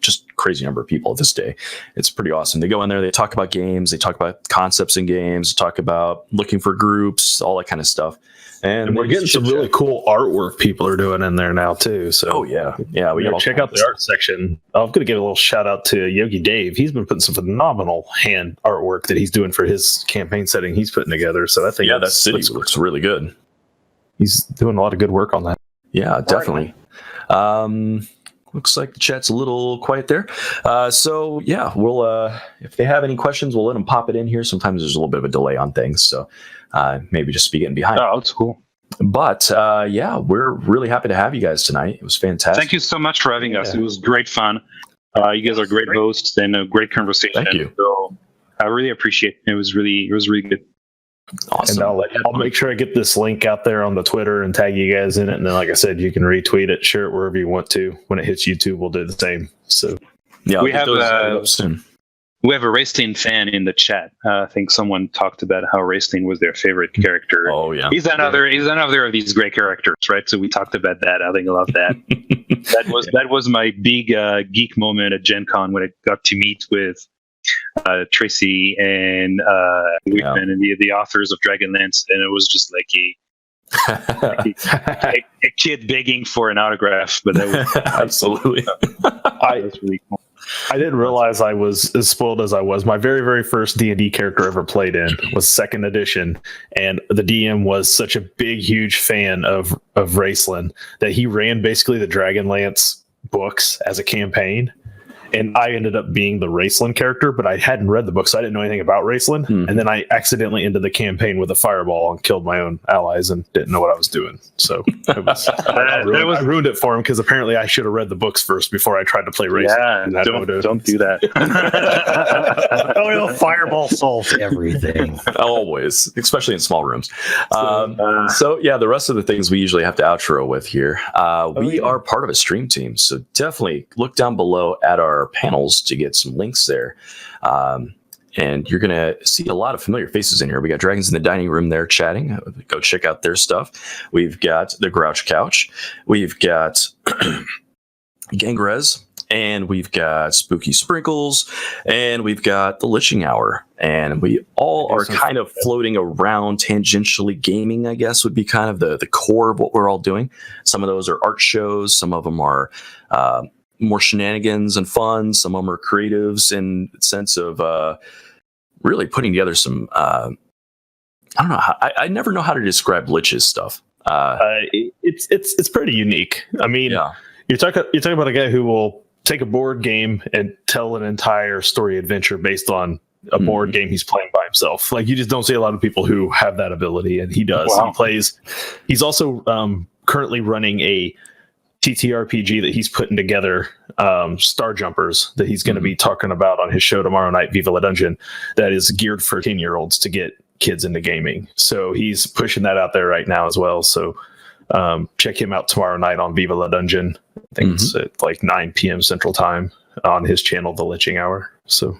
just crazy number of people this day. It's pretty awesome. They go in there, they talk about games, they talk about concepts in games, talk about looking for groups, all that kind of stuff. And we're getting some really cool artwork people are doing in there now too. So we check out the art section. I'm going to give a little shout out to Yogi Dave. He's been putting some phenomenal hand artwork that he's doing for his campaign setting he's putting together. So I think that city looks really good. He's doing a lot of good work on that. Yeah, definitely. Looks like the chat's a little quiet there. So yeah, we'll if they have any questions, we'll let them pop it in here. Sometimes there's a little bit of a delay on things, so maybe just be getting behind. Oh, that's cool. But yeah, we're really happy to have you guys tonight. It was fantastic. Thank you so much for having us. It was great fun. You guys are great hosts and a great conversation. Thank you. So I really appreciate it. It was really good. Awesome. And I'll make sure I get this link out there on the Twitter and tag you guys in it. And then, like I said, you can retweet it, share it wherever you want to. When it hits YouTube, we'll do the same. So yeah, we have those soon. We have a Raistlin fan in the chat. I think someone talked about how Raistlin was their favorite character. Oh yeah, he's another of these great characters, right? So we talked about that. I think I love that. that was my big geek moment at Gen Con when I got to meet with Tracy and the authors of Dragonlance, and it was just like a kid begging for an autograph. But that was absolutely. That was really cool. I didn't realize I was as spoiled as I was. My very, very first D&D character I ever played in was 2nd edition, and the DM was such a big, huge fan of Raistlin that he ran basically the Dragonlance books as a campaign. And I ended up being the Raistlin character, but I hadn't read the book, so I didn't know anything about Raistlin. And then I accidentally ended the campaign with a fireball and killed my own allies and didn't know what I was doing. So it was, I ruined it for him, because apparently I should have read the books first before I tried to play Raistlin. Yeah, don't do that. Oh no, fireball solves everything. Always, especially in small rooms. So yeah, the rest of the things we usually have to outro with here. We are part of a stream team, so definitely look down below at our panels to get some links there. And you're going to see a lot of familiar faces in here. We got Dragons in the Dining Room there chatting. Go check out their stuff. We've got the Grouch Couch. We've got Gangrez. And we've got Spooky Sprinkles. And we've got the Liching Hour. And we all are kind of floating around tangentially gaming, I guess, would be kind of the core of what we're all doing. Some of those are art shows. Some of them are more shenanigans and fun. Some of them are creatives in the sense of really putting together some I don't know I never know how to describe Lich's stuff. It's pretty unique. I mean, you're talking about a guy who will take a board game and tell an entire story adventure based on a board game he's playing by himself. Like, you just don't see a lot of people who have that ability, and he does. Wow. He's also currently running a ttrpg that he's putting together, Star Jumpers, that he's going to be talking about on his show tomorrow night, Viva La Dungeon, that is geared for 10-year-olds to get kids into gaming. So he's pushing that out there right now as well. So check him out tomorrow night on Viva La Dungeon. I think it's at like 9 p.m. Central Time on his channel, The Liching Hour. So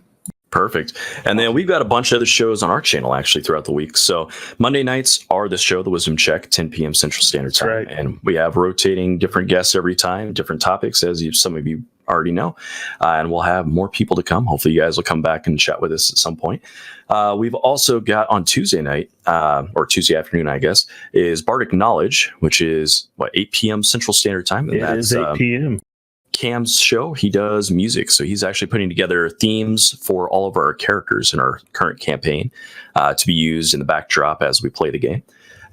perfect. And then we've got a bunch of other shows on our channel actually throughout the week. So Monday nights are the show, The Wisdom Check, 10 p.m. Central Standard Time. Right. And we have rotating different guests every time, different topics, as some of you already know. And we'll have more people to come. Hopefully you guys will come back and chat with us at some point. We've also got on Tuesday night, or Tuesday afternoon, I guess, is Bardic Knowledge, which is 8 p.m. Central Standard Time. And it is 8 p.m. Cam's show. He does music, so he's actually putting together themes for all of our characters in our current campaign to be used in the backdrop as we play the game.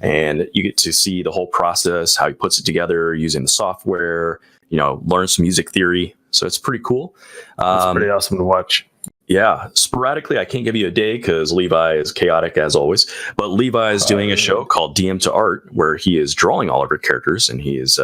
And you get to see the whole process, how he puts it together using the software, learn some music theory. So it's pretty cool. It's pretty awesome to watch. Yeah, sporadically, I can't give you a day because Levi is chaotic as always. But Levi is doing a show called DM to Art, where he is drawing all of our characters, and he is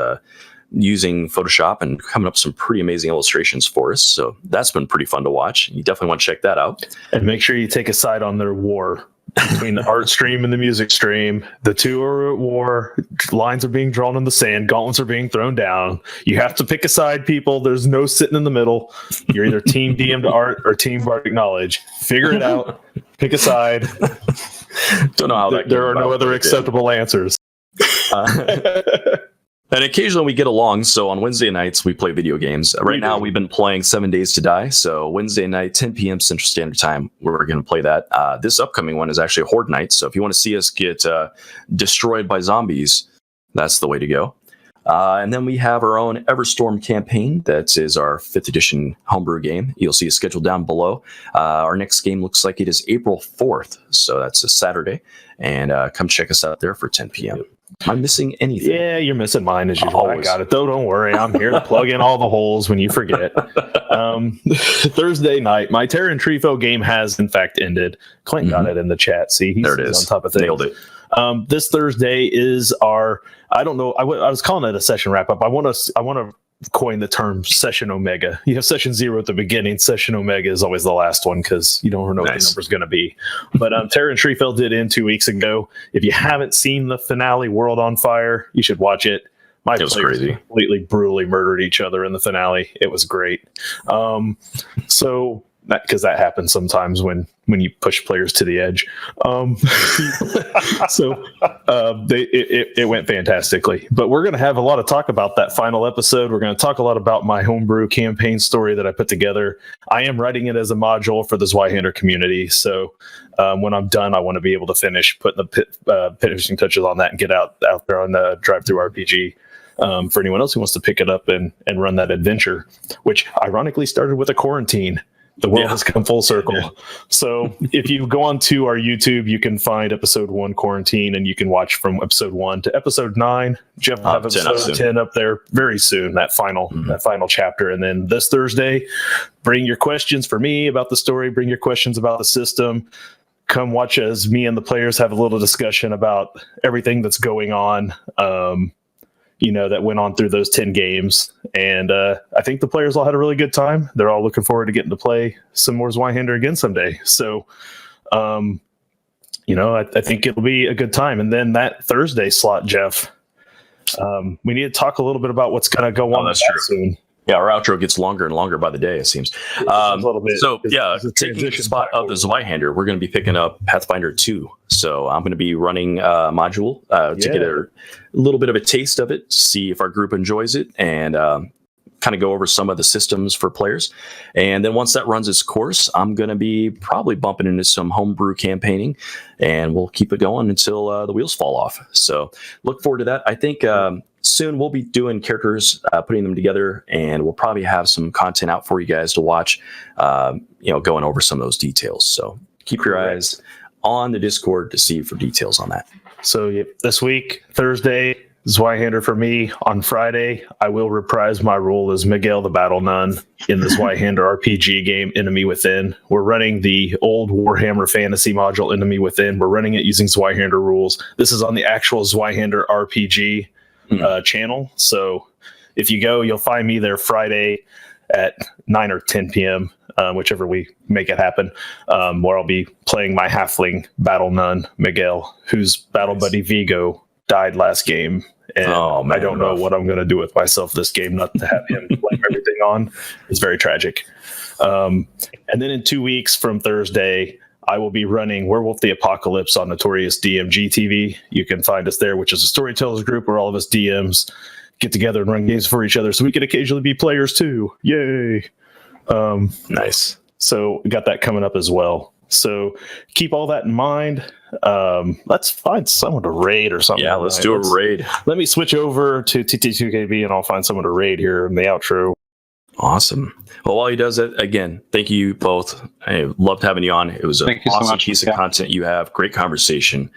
using Photoshop and coming up with some pretty amazing illustrations for us. So that's been pretty fun to watch. You definitely want to check that out. And make sure you take a side on their war between the art stream and the music stream. The two are at war. Lines are being drawn in the sand. Gauntlets are being thrown down. You have to pick a side, people. There's no sitting in the middle. You're either Team DM to Art or Team Bardic Knowledge. Figure it out. Pick a side. Don't know how that. There are no other acceptable answers. And occasionally we get along. So on Wednesday nights, we play video games. Right now, we've been playing 7 Days to Die. So Wednesday night, 10 p.m. Central Standard Time, we're going to play that. This upcoming one is actually a Horde night. So if you want to see us get destroyed by zombies, that's the way to go. And then we have our own Everstorm campaign. That is our 5th edition homebrew game. You'll see a schedule down below. Our next game looks like it is April 4th. So that's a Saturday. And come check us out there for 10 p.m. Am I missing anything? Yeah, you're missing mine as usual. Always. I got it, though. Don't worry. I'm here to plug in all the holes when you forget. Thursday night, my Terra and Trifo game has, in fact, ended. Clint got it in the chat. See, he's on top of things. Nailed it. This Thursday is our, I don't know, I was calling it a session wrap-up. I want to coin the term Session Omega. You have Session 0 at the beginning. Session Omega is always the last one because you don't know what the number's going to be. But Terra and Trifel did end 2 weeks ago. If you haven't seen the finale, World on Fire, you should watch it. It was crazy. Completely brutally murdered each other in the finale. It was great. So because that happens sometimes when you push players to the edge. It went fantastically. But we're going to have a lot of talk about that final episode. We're going to talk a lot about my homebrew campaign story that I put together. I am writing it as a module for the Zweihander community. So when I'm done, I want to be able to finish putting the finishing touches on that and get out there on the Drive-Thru RPG. For anyone else who wants to pick it up and run that adventure, which ironically started with a quarantine. The world has come full circle. Yeah. So if you go on to our YouTube, you can find episode 1 Quarantine, and you can watch from episode 1 to episode 9. Jeff will have episode 10 up there very soon, that final chapter. And then this Thursday, bring your questions for me about the story, bring your questions about the system. Come watch as me and the players have a little discussion about everything that's going on. That went on through those 10 games. And I think the players all had a really good time. They're all looking forward to getting to play some more Zweihander again someday. So, I think it'll be a good time. And then that Thursday slot, Jeff, we need to talk a little bit about what's going to go on soon. Yeah, our outro gets longer and longer by the day, it seems. A little bit. So, taking the spot of the Zweihander, we're going to be picking up Pathfinder 2. So I'm going to be running a module to get a little bit of a taste of it, see if our group enjoys it, and kind of go over some of the systems for players. And then once that runs its course, I'm going to be probably bumping into some homebrew campaigning, and we'll keep it going until the wheels fall off. So look forward to that. I think soon we'll be doing characters, putting them together, and we'll probably have some content out for you guys to watch, going over some of those details. So keep your eyes on the Discord to see for details on that. So this week, Thursday, Zweihander for me. On Friday, I will reprise my role as Miguel the Battle Nun in the Zweihander RPG game, Enemy Within. We're running the old Warhammer Fantasy module, Enemy Within. We're running it using Zweihander rules. This is on the actual Zweihander RPG channel. So if you go, you'll find me there Friday at 9 or 10 p.m., whichever we make it happen, where I'll be playing my halfling Battle Nun, Miguel, whose battle buddy Vigo died last game. And I don't know what I'm going to do with myself this game, not to have him blame everything on. It's very tragic. And then in 2 weeks from Thursday, I will be running Werewolf the Apocalypse on Notorious DMG TV. You can find us there, which is a storytellers group where all of us DMs get together and run games for each other, so we can occasionally be players too. Yay! Nice. So we got that coming up as well. So keep all that in mind. Let's find someone to raid or something. Yeah, let's do a raid. Let me switch over to TT2KB and I'll find someone to raid here in the outro. Awesome. Well, while he does it, again, thank you both. I loved having you on. It was an awesome piece of content you have. Great conversation.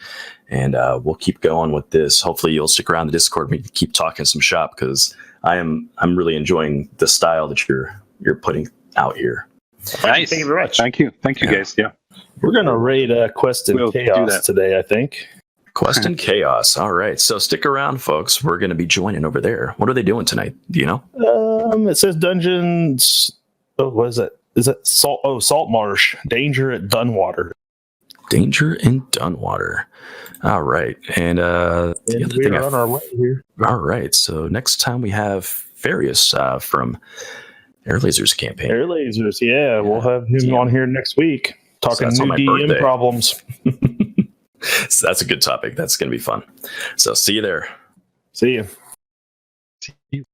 And we'll keep going with this. Hopefully you'll stick around the Discord and keep talking some shop, because I'm really enjoying the style that you're putting out here. Nice. Thank you very much. Thank you, guys. Yeah. We're going to raid Quest and Chaos today, I think. Quest and Chaos. All right. So stick around, folks. We're going to be joining over there. What are they doing tonight? Do you know? It says Dungeons. Oh, what is that? Is that Salt? Oh, Salt Marsh. Danger at Dunwater. Danger in Dunwater. All right. And the other thing on our way here. All right. So next time we have Farius from Air Lasers campaign. Air Lasers, yeah. We'll have him on here next week talking new DM problems. So that's a good topic. That's going to be fun. So see you there. See you.